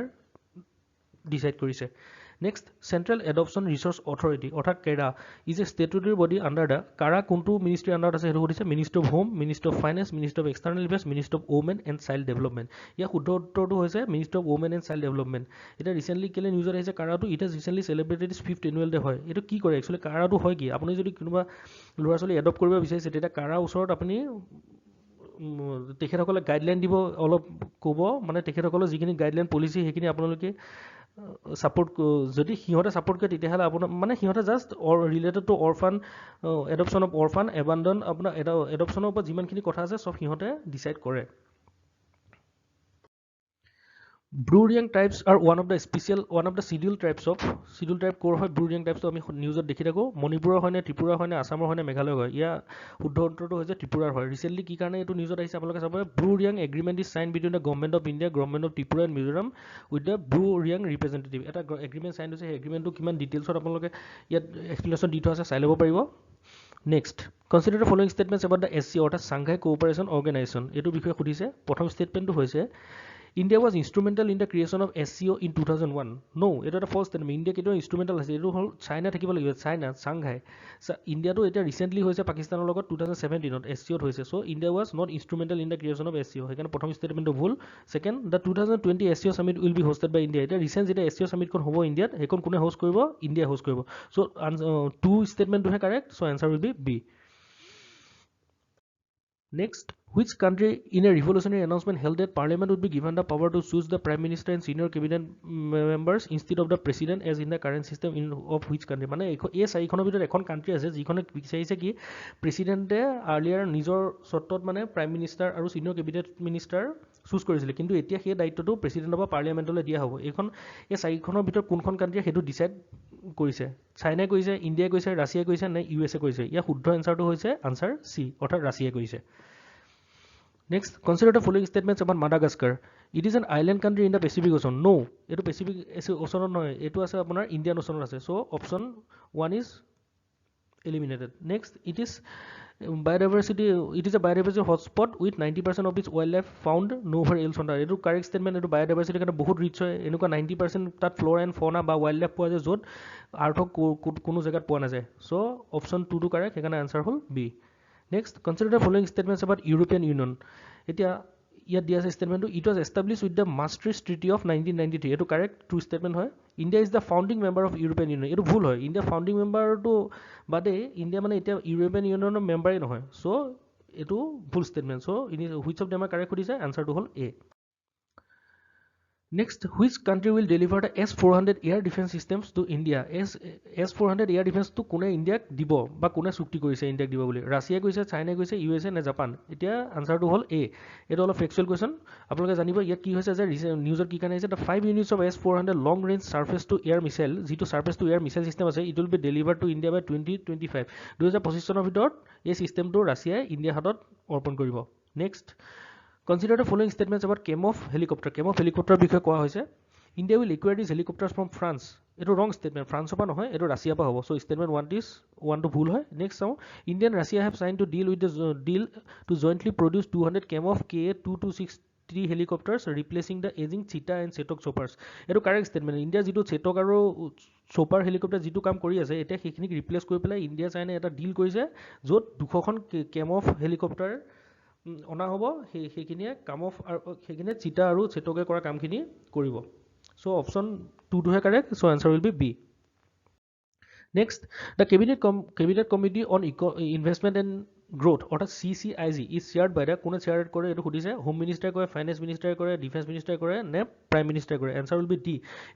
ডিচাইড কৰিছে। Next, Central Adoption Resource Authority, অৰ্থাৎ কেৰা, is a statutory body under the কাৰা কোনটো মিনিষ্ট্ৰী আণ্ডাৰত আছে সেইটো সুধিছে। Ministry of home, ministry of finance, ministry of external affairs, ministry of women and child development. ইয়াৰ শুদ্ধ উত্তৰটো হৈছে ministry of women and child development. এতিয়া ৰিচেণ্টলি কেলৈ নিউজত আহিছে কাৰাটো, it has recently celebrated is 5th annual day হয়। এইটো কি কৰে একচুৱেলি? কাৰাটো হয় কি? আপুনি যদি কোনোবা ল'ৰা ছোৱালী এডপ্ট কৰিব বিচাৰিছে, তেতিয়া কাৰাৰ ওচৰত আপুনি তেখেতসকলে গাইডলাইন দিব, অলপ ক'ব, মানে তেখেতসকলৰ যিখিনি গাইডলাইন পলিচি সেইখিনি আপোনালোকে ছাপোৰ্ট, যদি সিহঁতে ছাপোৰ্ট কৰে তেতিয়াহ'লে আপোনাৰ মানে সিহঁতে just related to orphan, adoption of orphan, abandon, আপোনাৰ এডপশ্যনৰ ওপৰত যিমানখিনি কথা আছে চব সিহঁতে ডিচাইড কৰে। Bru-Reang tribes R one of the schedule tribes of, schedule tribe ক'ৰ হয়? ব্ৰু-ৰিয়াং ট্ৰাইবছটো আমি নিউজত দেখি থাকোঁ। মণিপুৰৰ হয়নে, ত্ৰিপুৰাৰ হয়নে, আছামৰ হয়নে, মেঘালয় হয়? ইয়াৰ শুদ্ধ উত্তৰটো হৈছে ত্ৰিপুৰাৰ হয়। ৰিচেণ্টলি কি কাৰণে এইটো নিউজত আহিছে আপোনালোকে চাব। Bru-Reang agreement is sign between the government of India, government of Tripura and Mizoram with the Bru-Reang representative. এটা এগ্ৰিমেণ্ট চাইন হৈছে। সেই এগ্ৰিমেণ্টটো কিমান ডিটেইলছত আপোনালোকে ইয়াত এক্সপ্লেনেশ্যন দি থোৱা আছে, চাই ল'ব পাৰিব। Next, consider the following statements about the SCO, অৰ্থাৎ চাংঘাই কোঅপাৰেশ্যন অৰ্গেনাইজেশ্যন। এইটো বিষয়ে সুধিছে। প্ৰথম ষ্টেটমেণ্টটো হৈছে India was instrumental in the creation of SCO in 2001. No, এইটো এটা ফল্ছ ষ্টেটমেণ্ট। ইণ্ডিয়া কেতিয়াও ইনষ্ট্ৰুমেণ্টেল আছে। এইটো হ'ল চাইনা থাকিব লাগিব, চাইনা, চাংঘাই। ইণ্ডিয়াটো এতিয়া ৰিচেণ্টলি হৈছে পাকিস্তানৰ লগত 2017 SCOত হৈছে। So' India was not instrumental in the creation of SCO। সেইকাৰণে প্ৰথম ষ্টেটমেণ্টটো ভুল। Second, the 2020 SCO summit will be hosted by India. এতিয়া ৰিচেণ্ট যেতিয়া SCO সামিটখন হ'ব ইণ্ডিয়াত, সেইখন কোনে হোষ্ট কৰিব? ইণ্ডিয়াই হোষ্ট কৰিব। চ' 2 ষ্টেটমেণ্টটোহে correct. So' answer will be B. Next, which country in a revolutionary announcement held that parliament would be given the power to choose the prime minister and senior cabinet members instead of the president as in the current system of which country? মানে এই চাৰিখনৰ ভিতৰত এখন country আছে যিখনে বিচাৰিছে কি প্ৰেচিডেণ্টে earlier নিজৰ চৰ্তত মানে প্ৰাইম মিনিষ্টাৰ আৰু ছিনিয়ৰ কেবিনেট মিনিষ্টাৰ চুজ কৰিছিলে, কিন্তু এতিয়া সেই দায়িত্বটো প্ৰেচিডেণ্টৰ পৰা পাৰ্লিয়ামেণ্টলৈ দিয়া হ'ব। এই চাৰিখনৰ ভিতৰত কোনখন কাণ্ট্ৰিয়ে সেইটো ডিচাইড কৰিছে? চাইনাই কৰিছে, ইণ্ডিয়াই কৰিছে, ৰাছিয়াই কৰিছে নে USA কৰিছে? ইয়াৰ শুদ্ধ এনচাৰটো হৈছে আনচাৰ চি, অৰ্থাৎ ৰাছিয়াই কৰিছে। Next, consider the following statements about Madagascar. It is an island country in the Pacific Ocean. No, etu Pacific Ocean noy, etu ase apunar Indian Ocean ase. So option 1 is eliminated. Next, it is biodiversity. It is a biodiversity hotspot with 90% of its wildlife found nowhere else on the earth. Etu correct statement. Etu biodiversity kana bahut rich hoy. Enuka 90% tat flora and fauna ba wildlife poa jay jot arthok kono jagat poa na jay. So option 2 to correct. Ekana answer hol B. Next, consider the following statements about European Union. Etia ইয়াত দিয়া আছে statement to it was established with the Maastricht Treaty of 1993. এটো correct true statement হয়. India is the founding member of European Union. এটো ভুল হয়. India founding member to বাদে India মানে এতিয়া European Union ৰ মেম্বাৰই নহয়. So এটো ভুল statement. So which of them are correct কৰিছে? Answer to hall A. Next, which country will deliver the S-400 air defense systems to India? S-400 air defense to kone India dibo ba kone sukti korise India dibo boli. Russia koise, China koise, USA ne Japan. Etia answer to hol A. Eto hol factual question. Apologe janibo yat ki hoise je news ki kane the 5 units of S-400 long range surface to air missile jitu surface to air missile system ase it will be delivered to India by 2025. 2025 চনৰ ভিতৰত এই সিস্টেমটো ৰাছিয়াই India হাতত অৰ্পণ কৰিব. Next, consider the following statements about Kemov helicopter. Kemov helicopter বিষয়ে কোৱা হৈছে India will acquire these helicopters from France. এটো wrong statement. France পা নহয়, এটো ৰাছিয়া পা হ'ব. So statement 1 to ভুল হয়. Next চাও India and Russia have signed to deal to jointly produce 200 Kemov KA-2263 helicopters replacing the aging Cheetah and Chetok choppers. এটো correct statement. India jitu Chetok aru chopper helicopter jitu কাম কৰি আছে এটা সেইখিনিক ৰিপ্লেস কৰি পেলাই ইণ্ডিয়া চাইনা এটা ডিল কৰিছে য'ত 200খন Kemov helicopter অনা হ'ব সেইখিনিয়ে কাম অফ সেইখিনিয়ে চিটা আৰু চেটকে কৰা কামখিনি কৰিব. So option 2 to correct. So answer will be B. Next, the cabinet committee on investment and growth or CCIG is chaired by the kone chaired kore etu khudise home minister kore, finance minister kore, defense minister kore ne prime minister kore. Answer will be D.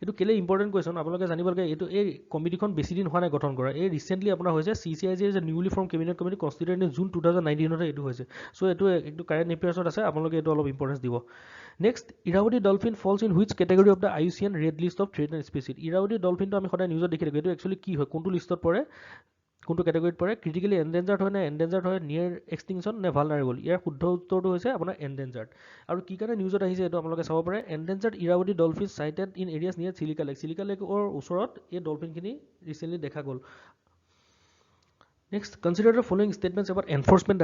Etu kele important question apologe janibo lage etu ei committee kon besi din hoa nai গঠন কৰা এই recently apuna hoise CCIG is a newly formed cabinet committee constituted in June 2019 তে etu hoise. So etu ektu current affairs ot ase apologe etu olop importance dibo. Next, Irrawaddy dolphin falls in which category of the IUCN red list of threatened species? Irrawaddy dolphin to ami khoda news dekhi rakhu etu actually ki hoy kontu list ot pore কোনটো ক্যাটাগৰীত পৰে ক্ৰিটিক্যালি এন্ডেঞ্জাৰ্ড হয় নে এন্ডেঞ্জাৰ্ড হয় নিয়াৰ extinction নে vulnerable ইয়াৰ শুদ্ধ উত্তৰটো হৈছে আপোনাৰ এন্ডেঞ্জাৰ্ড আৰু কি কাৰণে নিউজত আহিছে এইটো আপোনালোকে চাব পাৰে endangered Irrawaddy dolphin sighted in areas near Chilika লেকৰ ওচৰত এই ডলফিনখিনি ৰিসেন্টলি দেখা গ'ল next consider the following statements about enforcement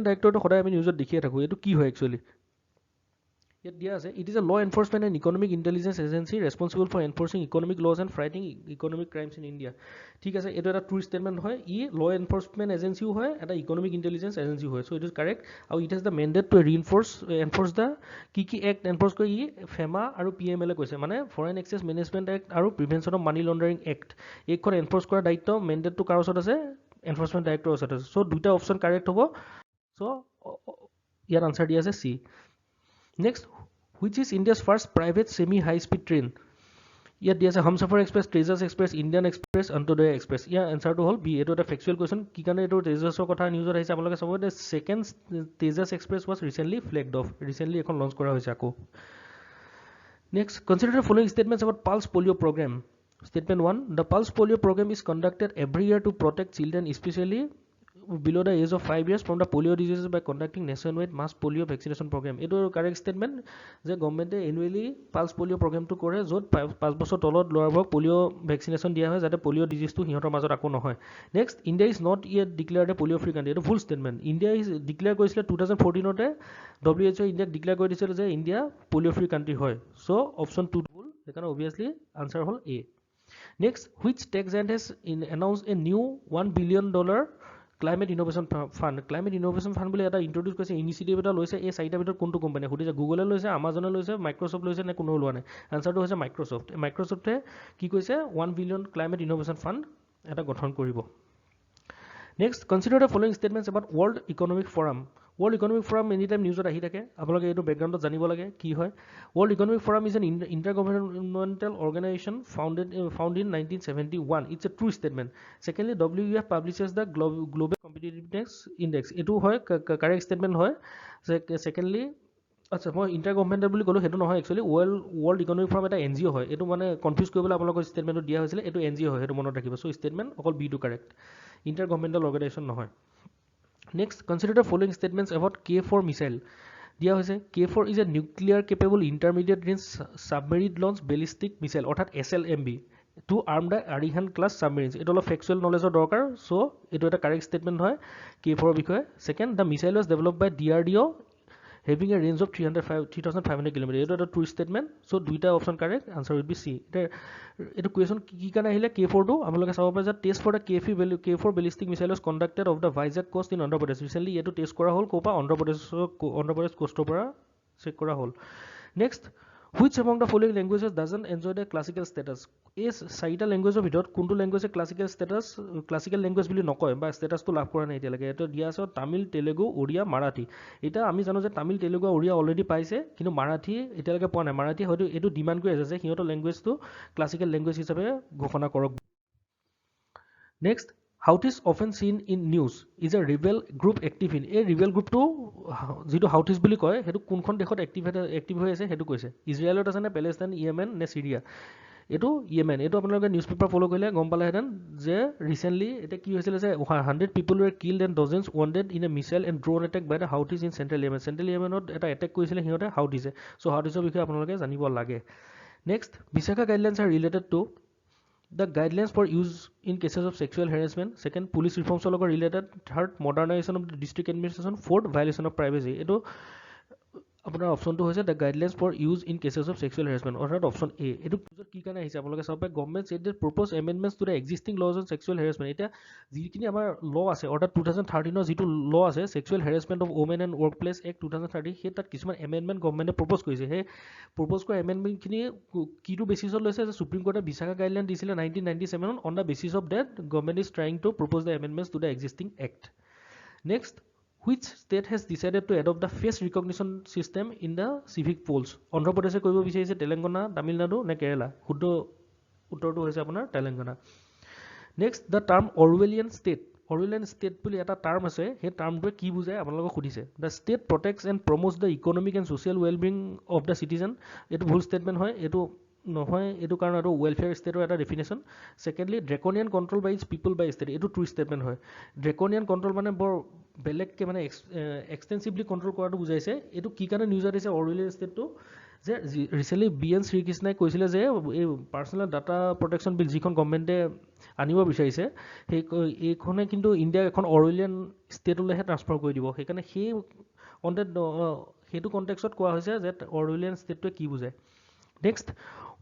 directorate সদায় আমি নিউজত দেখিয়ে থাকোঁ এইটো কি হয় একচুৱেলি ইয়াত দিয়া আছে it is a law enforcement and economic intelligence agency responsible for enforcing economic laws and fighting economic crimes in India ঠিক আছে এটো এটা ট্ৰু ষ্টেটমেন্ট হয় ই law enforcement agency হয় এটা economic intelligence agency হয় so it is correct আৰু it has the mandate to enforce the কি act enforce কৰি ই FEMA আৰু PML এ কৈছে মানে foreign exchange management act আৰু prevention of money laundering act এইখন enforce কৰাৰ দায়িত্ব mandate to কাৰ ওচৰত আছে enforcement director ওচৰত আছে so দুটা অপচন কাৰেক্ট হ'ব so ইয়াৰ আনসাৰ দিয়া আছে C. Next, which is India's first private semi-high-speed train? Here, there is a Humsafar Express, Tejas Express, Indian Express, Antoday Express. Yeah, answer to all B. It was a factual question. Kikane to Tejas kotha news or hisa amaloke sabode. The second Tejas Express was recently flagged off. Recently, ekon launch kora hoise ako. Next, consider the following statements about Pulse Polio program. Statement 1: the Pulse Polio program is conducted every year to protect children, especially below the age of 5 years from the polio diseases by conducting nationwide mass polio vaccination program. It is a correct statement. The government annually pulse polio program to kore jot 5 বছৰ তলত লৰাবক polio vaccination দিয়া হয় যাতে polio disease to হিহঁতৰ মাজত আকো নহয়. Next, India is not yet declared a polio free country. It is full statement. India is declare কৰিছিল 2014 তে WHO India declare কৰি দিছিল যে India polio free country হয়. So option 2 ভুল সেইকাৰণে obviously answer hall A. Next, which tech giant has announced a new $1 billion Climate Innovation Fund বুলি এটা ইন্ট্ৰোডিউস কৰিছে ইনিচিয়েটিভ এটা লৈছে এই চাৰিটা ভিতৰত কোনটো কোম্পানী খুদিছে গুগলে লৈছে আমাজনে লৈছে মাইক্ৰোসফট লৈছে নে কোনো লোৱা নাই আনসাৰটো হৈছে মাইক্ৰোসফটে কি কৈছে 1 বিলিয়ন ক্লাইমেট ইনোভেশন ফান্ড এটা গঠন কৰিব next consider the following statements about World Economic Forum any time নিউজত আহি থাকে আপোনালোকে এইটো ব্যাকগ্ৰাউণ্ডত জানিব লাগে কি হয় World Economic Forum is an intergovernmental organization founded in 1971. It's a true statement. Secondly, WEF publishes the Global Competitiveness Index. এইটো হয় correct statement হয় secondly আচ্ছা মই ইন্টাৰগভৰ্নমেণ্টেল বুলি ক'লো সেইটো নহয় একচুৱেলি World Economic Forum এটা NGO হয় এইটো মানে কনফিউজ কৰিবলৈ আপোনালোকৰ ষ্টেটমেণ্টটো দিয়া হৈছিল এইটো NGO হয় সেইটো মনত ৰাখিব সো ষ্টেটমেণ্ট অকল বি টু কাৰেক্ট ইন্টাৰগভৰ্নমেণ্টেল অৰ্গেনাইজেশ্যন নহয় Next, consider the following statements about K4 missile. দিয়া হৈছে K4 is a nuclear capable intermediate range submarine launch ballistic missile অৰ্থাৎ SLMB to arm the Arihant class submarines এটা অলপ factual knowledge দৰকাৰ so এইটো এটা correct statement হয় K4 বিষয়ে second the missile was developed by DRDO having a range of 3500 km এইটো এটা true statement so দুইটা option correct answer will be C এইটো question কি কাৰণে আহিলে K4 টো আপোনালোকে চাব পাৰে যে test for the K4 ballistic missile was conducted of the Vizag coast in Andhra Pradesh recently এইটো test কৰা হ'ল কোপা Andhra Pradesh coastৰ পৰা চেক কৰা হ'ল next which among the following languages doesn't enjoy the classical status এই চাৰিটা ল্যাঙ্গুৱেজৰ ভিতৰত কোনটো ল্যাঙ্গুৱেজে ক্লাসিক্যাল ল্যাঙ্গুৱেজ বুলি নকয় বা স্ট্যাটাসটো লাভ কৰা নাই এতিয়ালৈকে এটা দিয়া আছে তামিল তেলেগু ওড়িয়া মাৰাঠী এটা আমি জানো যে তামিল তেলেগু ওড়িয়া অলৰেডি পাইছে কিন্তু মাৰাঠী এতিয়ালৈকে পোৱা নাই মাৰাঠী হয়তো এইটো ডিমান্ড কৰি আছে যে সিহঁতৰ ল্যাঙ্গুৱেজটো ক্লাসিক্যাল ল্যাঙ্গুৱেজ হিচাপে ঘোষণা কৰক next Houthis often seen in news is a rebel group active in a rebel group to যেটো Houthis বুলি কয় হেতু কোনখন দেশত এক্টিভ হৈ আছে হেতু কৈছে ইজৰাইলত আছে নে প্যালেষ্টাইন ইয়েমেন নে সিৰিয়া এটো ইয়েমেন এটো আপোনালোকে নিউজ পেপাৰ ফলো কৰিলে গম পালে হেতেন যে ৰিসেন্টলি এটা কি হৈছিল যে 100 people were killed and dozens wounded in a missile and drone attack by the Houthis in central Yemenot এটা এটেক কৰিছিল সিহঁতে Houthis so Houthis বিষয়ে আপোনালোকে জানিব লাগে next Visakhapatnam guidelines are related to the guidelines for use in cases of sexual harassment second police reforms লগত related third modernization of the district administration fourth violation of privacy এটো আপোনাৰ অপশনটো হৈছে the guidelines for use in cases of sexual harassment অৰ্থাৎ option A এটো কি কাৰণে আহিছে আপোনালোকে চাব পাৰে government said that propose amendments to the existing laws on sexual harassment এটা যিখিনি আমাৰ ল আছে অৰ্থাৎ 2013 ৰ যিটো ল আছে sexual harassment of women and workplace act 2013 সেই তাত কিছুমান amendment গভৰ্নমেন্টে propose কৰিছে হে propose কৰা amendment খিনি কিটো বেচিছত লৈছে যে সুপ্ৰিম কোৰ্টে বিশাখা গাইডলাইন দিছিলে 1997 on the basis of that government is trying to propose the amendments to the existing act next which state has decided to adopt the face recognition system in the civic polls Andhra Pradesh কৰিব বিচাৰিছে তেলেংগানা তামিলনাডু নে কেৰালা শুদ্ধ উত্তৰটো হৈছে আপোনাৰ Telangana next the term Orwellian state বুলি এটা term আছে সেই টাৰ্মটোৱে কি বুজায় আপোনালোকক সুধিছে the state protects and promotes the economic and social well-being of the citizen এটো ভুল স্টেটমেন্ট হয় এটো নহয় এটো কাৰণ আৰু ওয়েলফেয়াৰ ষ্টেটৰ এটা ডেফিনেশন সেকেন্ডলি ড্ৰেকনিয়ান কন্ট্ৰোল বাই পিপল বাই ষ্টেট এটো ট্ৰু ষ্টেটমেন্ট হয় ড্ৰেকনিয়ান কন্ট্ৰোল মানে বৰ বেলেগকে মানে এক্সটেন্সিভলি কন্ট্ৰোল কৰাটো বুজাইছে এটো কি কাৰণে নিউজত দিছে অৰৱেলিয়ান ষ্টেটটো যে ৰিসেন্টলি বিএন শ্ৰীকৃষ্ণই কৈছিলে যে এই পাৰ্সোনাল ডাটা প্ৰটেকচন বিল যিখন গভৰ্নমেন্টে আনিব বিচাৰিছে সেই এইখনে কিন্তু ইণ্ডিয়া এখন অৰৱেলিয়ান ষ্টেটলৈহে ট্ৰান্সফাৰ কৰি দিব সেইকাৰণে সেই সেইটো কনটেক্সটত কোৱা হৈছে যে অৰৱেলিয়ান ষ্টেটটোৱে কি বুজায় next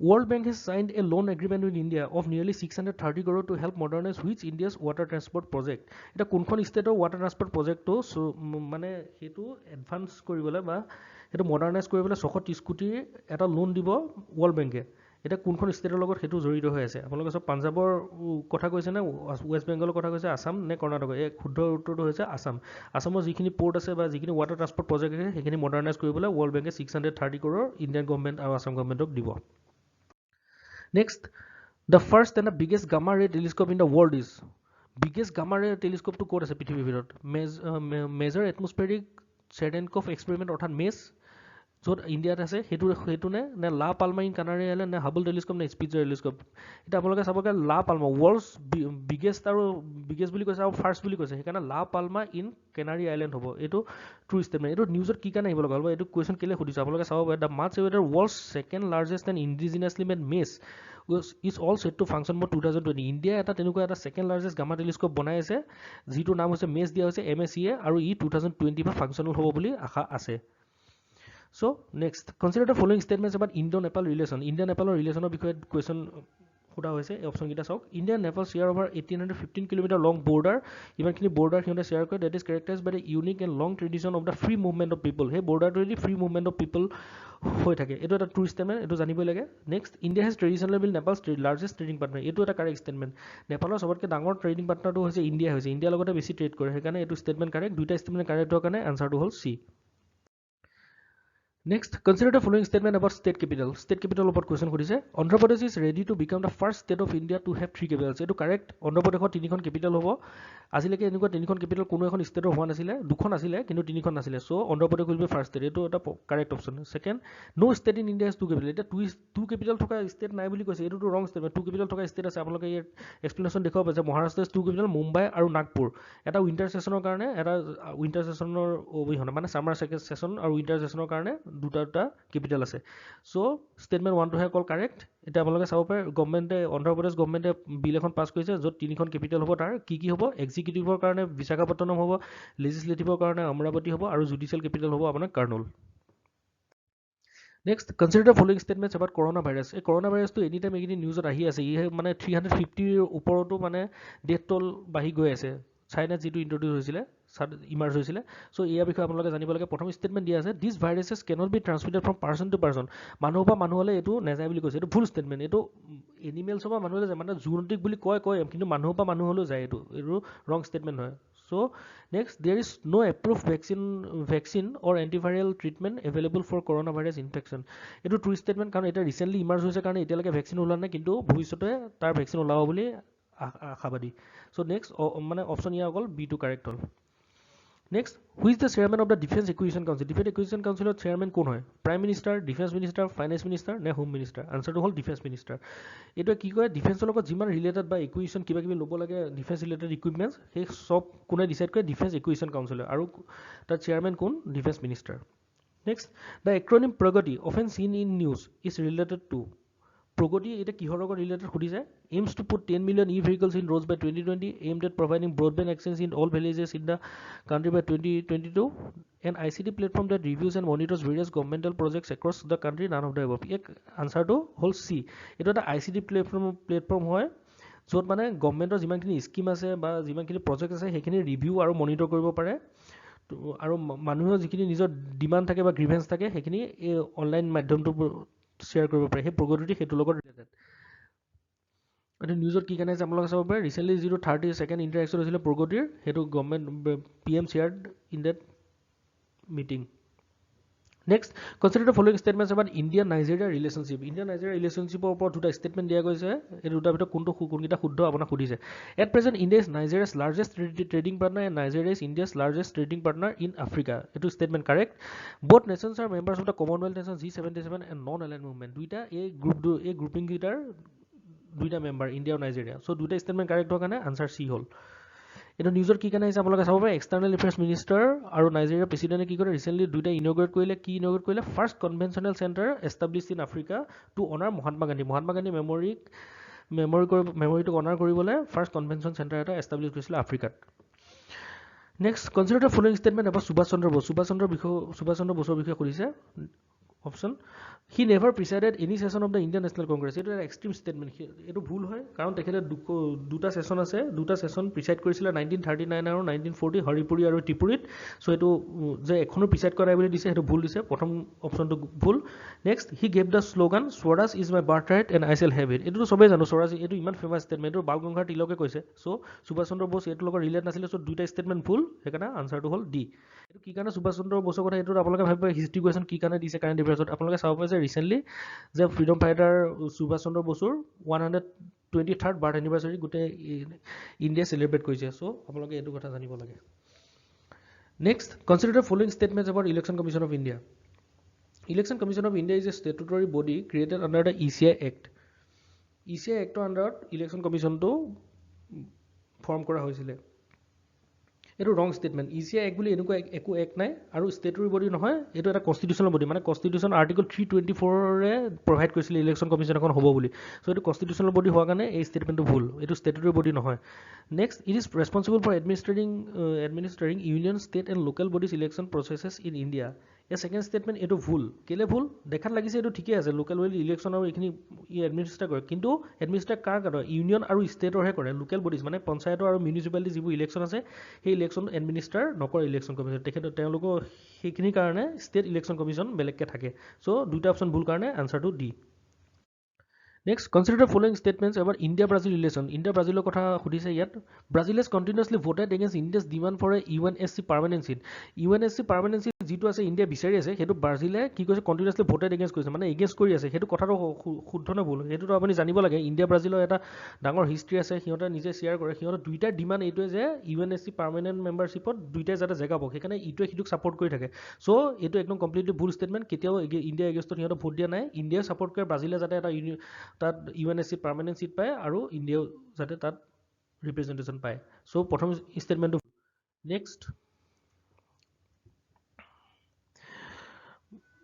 World Bank has signed a loan agreement with India of nearly 630 crore to help modernize which India's water transport project এটা কোনখন ষ্টেটৰ water transport project তো মানে হেতু এডভান্স কৰিবলৈ বা হেতু মডাৰ্নাইজ কৰিবলৈ 630 কোটি এটা লোন দিব World Bank এটা কোনখন ষ্টেটৰ লগত হেতু জড়িত হৈ আছে আপোনালোকে সব পাঞ্জাবৰ কথা কৈছে না ওয়েস্ট বেংগলৰ কথা কৈছে আসাম নে কৰ্ণাটক এই শুদ্ধ উত্তৰটো হৈছে আসামৰ যিখিনি পোৰ্ট আছে বা যিখিনি water transport project আছে সেইখিনি মডাৰ্নাইজ কৰিবলৈ World Bank 630 crore Indian government আৰু আসাম গভৰ্নমেন্টক দিব Next, the first and the biggest gamma ray telescope in the world is biggest gamma ray telescope to code as a পৃথিৱীৰ ভিতৰত measure atmospheric Cherenkov experiment অৰ্থাৎ MES য'ত ইণ্ডিয়াত আছে হেতু নে লা পালমা ইন কানাৰী আইলেণ্ড নে হাবল টেলিস্কোপ নে স্পিটজাৰ টেলিস্কোপ এটা আপোনালোকে চাবগে লা পালমা ওয়াৰ্ল্ডছ বিগেষ্ট বুলি কৈছে আৰু ফাৰ্ষ্ট বুলি কৈছে সেইকাৰণে লা পালমা ইন কানাৰী আইলেণ্ড হ'ব এইটো ট্ৰু ষ্টেটমেণ্ট এইটো নিউজত কি কাৰণে আহিব লগা হ'ল এইটো কুৱেশ্যন কেলে সুধিছে আপোনালোকে চাব পাৰে দ্য মাছ এৱেডাৰ world's second largest and indigenously made MACE is all set to function for 2020 India এটা তেনেকুৱা এটা ছেকেণ্ড লাৰ্জেষ্ট গামা টেলিস্কোপ বনাই আছে যিটো নাম হৈছে মেছ দিয়া হৈছে MSCA আৰু ই 2020 পৰা ফাংচনেল হ'ব বুলি আশা আছে So next, consider the following statements about Indo-Nepal relation. India-Nepal relation of question huda hoise option kita sauk. India and Nepal share over 1815 km long border. Even kini border hiunta share kore that is characterized by the unique and long tradition of the free movement of people. Hey border to really free movement of people hoi thake. Eto eta true statement. Eto janiboi lage. Next, India has traditionally been Nepal's largest trading partner. Eto eta correct statement. Nepal sobotke dangor trading partner to hoise India hoise. India logote beshi trade kore. Hekane eto statement correct. Duita statement correct ho kane answer to hol C. Next, consider the following statement about state capital. State capital about question সুধিছে Andhra Pradesh is ready to become the first state of India to have 3 capitals. এইটো correct. Andhra Pradesh 3খন capital হ'ব। আজিলৈকে এনেকুৱা 3খন capital কোনো এখন state হোৱা নাছিলে, 2খন আছিলে কিন্তু 3খন নাছিলে। So Andhra Pradesh will be first state. এইটো এটা correct option. Second, no state in India has 2 capital. এটা 2 capital থকা state নাই বুলি কৈছে। এইটোতো wrong statement. 2 capital থকা state আছে। আপোনালোকে ইয়াৰ explanation দেখুৱাব যে মহাৰাষ্ট্ৰৰ 2 capital মুম্বাই আৰু নাগপুৰ। এটা winter sessionৰ কাৰণে, এটা winter sessionৰ মানে summer session আৰু winter sessionৰ কাৰণে দুটা capital আছে। So statement 1 টোহে কল কাৰেক্ট। এটা আপোনালোকে চাব পাৰে গভৰ্ণমেণ্টে অন্ধ্ৰ প্ৰদেশ গভৰ্ণমেণ্টে বিল এখন পাছ কৰিছে য'ত 3খন কেপিটেল হ'ব। তাৰ কি হ'ব? এক্সিকিউটিভৰ কাৰণে বিশাখাপট্টনম হ'ব, লেজিসলেটিভৰ কাৰণে অমৰাৱতী হ'ব আৰু জুডিচিয়েল কেপিটেল হ'ব আপোনাৰ Kurnool. Next, consider the following statements about corona virus. এই কৰোনা ভাইৰাছটো এনি টাইম এইকেইদিন নিউজত আহি আছে। ই মানে 350ৰ ওপৰতো মানে ডেথ টল বাঢ়ি গৈ আছে। চাইনাত যিটো ইন্ট্ৰডিউচ হৈছিলে, ইমাৰ্জ হৈছিলে। চ' ইয়াৰ বিষয়ে আপোনালোকে জানিব লাগে। প্ৰথম ষ্টেটমেণ্ট দিয়া আছে this viruses cannot be transmitted from person to person. মানুহৰ পৰা মানুহলৈ এইটো নাযায় বুলি কৈছে। এইটো ভুল ষ্টেটমেণ্ট। এইটো এনিমেলছৰ পৰা মানুহলৈ যায়, মানে জুনটিক বুলি কয় কিন্তু মানুহৰ পৰা মানুহলৈও যায়। এইটো ৰং ষ্টেটমেণ্ট হয়। So next, there is no approved vaccine or antiviral treatment available for coronavirus infection. এইটো ট্ৰু ষ্টেটমেণ্ট, কাৰণ এটা ৰিচেণ্টলি ইমাৰ্জ হৈছে কাৰণে এতিয়ালৈকে ভেকচিন ওলোৱা নাই, কিন্তু ভৱিষ্যতে তাৰ ভেকচিন ওলাব বুলি আশাবাদী। চ' নেক্সট মানে অপশ্যন ইয়াৰ অকল বি টো কাৰেক্ট হ'ল। Next, who is the chairman of the defence acquisition council. Defence acquisition কাউন্সিলৰ চেয়াৰমেন কোন হয়? Prime minister, defence minister, finance minister নে হোম মিনিষ্টাৰ? আনচাৰটো হ'ল ডিফেন্স মিনিষ্টাৰ। এইটো কি কয়? ডিফেন্সৰ লগত যিমান ৰিলেটেড বা একুইজিশ্যন কিবা কিবি ল'ব লাগে ডিফেন্স ৰিলেটেড ইকুইপমেণ্টছ, সেই চব কোনে ডিচাইড কৰে? ডিফেন্স একুইজিশ্যন কাউন্সিলৰ। আৰু তাৰ চেয়াৰমেন কোন? Defence minister. নেক্সট, দ্য এক্ৰনিম প্ৰগতি often seen in news is related two. প্ৰগতি এটা কিহৰ লগত ৰিলেটেড সুধিছে? Aims to put 10 million e-vehicles in roads by 2020, aimed at providing broadband access in all villages in the country by 2022, an ICT platform that reviews and monitors various governmental projects across the country, none of the above. এক আনচাৰটো হ'ল C. এইটো এটা ICT platform হয় য'ত মানে গভৰ্ণমেণ্টৰ যিমানখিনি scheme আছে বা যিমানখিনি প্ৰজেক্ট আছে সেইখিনি ৰিভিউ আৰু মনিটৰ কৰিব পাৰে, আৰু মানুহৰ যিখিনি নিজৰ ডিমাণ্ড থাকে বা গ্ৰিভেঞ্চ থাকে সেইখিনি এই অনলাইন মাধ্যমটো শ্বেয়াৰ কৰিব পাৰে। সেই প্ৰগতিটো সেইটোৰ লগত ৰিলেটেড। এইটো নিউজত কি কাৰণে আপোনালোকে চাব পাৰে, ৰিচেণ্টলি যিটো 32nd ইণ্টাৰেকশ্যন হৈছিলে প্ৰগতিৰ, সেইটো government PM shared in that meeting. Next, consider the following statements about India Nigeria relationship. India Nigeria ৰিলেশ্যনশ্বিপৰ ওপৰত দুটা ষ্টেটমেণ্ট দিয়া গৈছে। এই দুটাৰ ভিতৰত কোনকেইটা শুদ্ধ আপোনাক সুধিছে। At present India is Nigeria's largest trading partner and Nigeria is India's largest trading partner in Africa. এইটো statement correct. Both nations are members of the commonwealth nation G77 and non aligned movement. এই গ্ৰুপিংকেইটাৰ দুইটা member India আৰু Nigeria. So' দুটা statement correct হোৱাৰ কাৰণে answer C হ'ল। এইটো নিউজত কি কাৰণে আহিছে আপোনালোকে চাব পাৰে। এক্সটাৰ্নেল এফেয়াৰ্ছ মিনিষ্টাৰ আৰু নাইজেৰিয়াৰ প্ৰেচিডেণ্টে কি কৰে, ৰিচেণ্টলি দুইটা ইনগ্ৰেট কৰিলে। কি ইনগ্ৰেট কৰিলে? First conventional centre established in Africa to honour Mahatma Gandhi. Mahatma Gandhi মেমৰিটোক অনাৰ কৰিবলৈ ফাৰ্ষ্ট কনভেনশ্যন চেণ্টাৰ এটা এষ্টাব্লিছ কৰিছিলে আফ্ৰিকাত। Next, consider the following statement about Subhas Chandra Bose. Subhas Chandra বোসৰ বিষয়ে সুধিছে। Option, he never presided any session of the Indian national Congress. এইটো এটা এক্সট্ৰিম ষ্টেটমেণ্ট। এইটো ভুল হয়, কাৰণ তেখেতে দুটা ছেশ্যন আছে, দুটা ছেশ্যন প্ৰিচাইড কৰিছিলে 1939 আৰু 1940 হৰিপুৰী আৰু ত্ৰিপুৰীত। চ' এইটো যে এখনো প্ৰিচাইড কৰা নাই বুলি দিছে, সেইটো ভুল দিছে। প্ৰথম অপশ্যনটো ভুল। Next, he gave the slogan Swaraj is my birth right and I shell have it. এইটোতো চবেই জানো, স্বৰাজ এইটো ইমান ফেমাছ ষ্টেটমেণ্ট। এইটো বাল গংগাধৰ তিলকে কৈছে। চ' সুভাষ চন্দ্ৰ বোস এইটোৰ লগত ৰিলেট নাছিলে। চ' দুইটা ষ্টেটমেণ্ট ভুল, সেইকাৰণে আনচাৰটো হ'ল ডি। এইটো কি কাৰণে সুভাষ চন্দ্ৰ বোসৰ কথা, এইটো আপোনালোকে ভাবিব হিষ্ট্ৰী কুৱেশ্যন কি কাৰণে দিছে কাৰেণ্ট এফেয়াৰ্ছত। আপোনালোকে চাব পাৰে যে ৰিচেণ্টলি যে ফ্ৰীডম ফাইটাৰ সুভাষ চন্দ্ৰ বসুৰ 123rd বাৰ্থ এনিভাৰ্চাৰী গোটেই ইণ্ডিয়াই চেলিব্ৰেট কৰিছে। চ' আপোনালোকে এইটো কথা জানিব লাগে। Next, consider the following statements about election commission of India. Election commission of India is a statutory body created under the ECI act. ECI এক্টৰ আণ্ডাৰত ইলেকশ্যন কমিশ্যনটো ফৰ্ম কৰা হৈছিলে। এইটো ৰং ষ্টেটমেণ্ট। ECI এক্ট বুলি এনেকুৱা একো এক্ট নাই, আৰু ষ্টেটুৰী বডি নহয়, এইটো এটা কনষ্টিটিউচনেল বডি। মানে কনষ্টিটিউচন আৰ্টিকল 324ৰে প্ৰভাইড কৰিছিলে ইলেকশ্যন কমিশ্যন এখন হ'ব বুলি। চ' এইটো কনষ্টিটিউচনেল বডি হোৱাৰ কাৰণে এই ষ্টেটমেণ্টটো ভুল। এইটো ষ্টেটুৰী বডি নহয়। Next, it is responsible for administrating union state and local bodies election processes in India. এই ছেকেণ্ড ষ্টেটমেণ্ট এইটো ভুল। কেলে ভুল? দেখাত লাগিছে এইটো ঠিকে আছে, লোকেল বডি ইলেকশ্যন আৰু এইখিনি এডমিনিষ্ট্ৰেট কৰে, কিন্তু এডমিনিষ্ট্ৰেট কাৰ কৰে? ইউনিয়ন আৰু ষ্টেটৰহে কৰে। লোকেল বডিজ মানে পঞ্চায়তৰ আৰু মিউনিচিপালিটি যিবোৰ ইলেকশ্যন আছে, সেই ইলেকশ্যন এডমিনিষ্ট্ৰাৰ নকৰে ইলেকশ্যন কমিশ্যন। তেওঁলোকৰ সেইখিনিৰ কাৰণে ষ্টেট ইলেকশ্যন কমিশ্যন বেলেগকৈ থাকে। চ' দুটা অপশ্যন ভুল কাৰণে আনচাৰটো ডি। Next, consider the following statements about India Brazil relation. India ব্ৰাজিলৰ কথা সুধিছে ইয়াত। Brazil has continuously voted against India's demand for a UNSC permanent seat. UNSC permanent seat যিটো আছে ইণ্ডিয়া বিচাৰি আছে সেইটো ব্ৰাজিলে কি কৈছে কণ্টিনিউৱাছলি ভোটেড এগেইনষ্ট কৰিছে মানে এগেইনষ্ট কৰি আছে সেইটো কথাটো শুদ্ধ নে ভুল সেইটোতো আপুনি জানিব লাগে ইণ্ডিয়া ব্ৰাজিলৰ এটা ডাঙৰ হিষ্ট্ৰী আছে সিহঁতে নিজে শ্বেয়াৰ কৰে সিহঁতৰ দুইটাৰ ডিমাণ্ড এইটোৱে যে UNSC পাৰ্মানেণ্ট মেম্বাৰশ্বিপত দুইটাই যাতে জেগা পাওক সেইকাৰণে ইটোৱে সিটোক ছাপৰ্ট কৰি থাকে চ' এইটো একদম কমপ্লিটলি ভুল ষ্টেটমেণ্ট কেতিয়াও ইণ্ডিয়া এগেইনষ্টত সিহঁতে ভোট দিয়া নাই ইণ্ডিয়াই ছাপৰ্ট কৰে ব্ৰাজিলে যাতে এটা তাত UNSC পাৰ্মানেণ্ট ছিট পায় আৰু ইণ্ডিয়াও যাতে তাত ৰিপ্ৰেজেণ্টেশ্যন পায় চ' প্ৰথম ষ্টেটমেণ্টটো next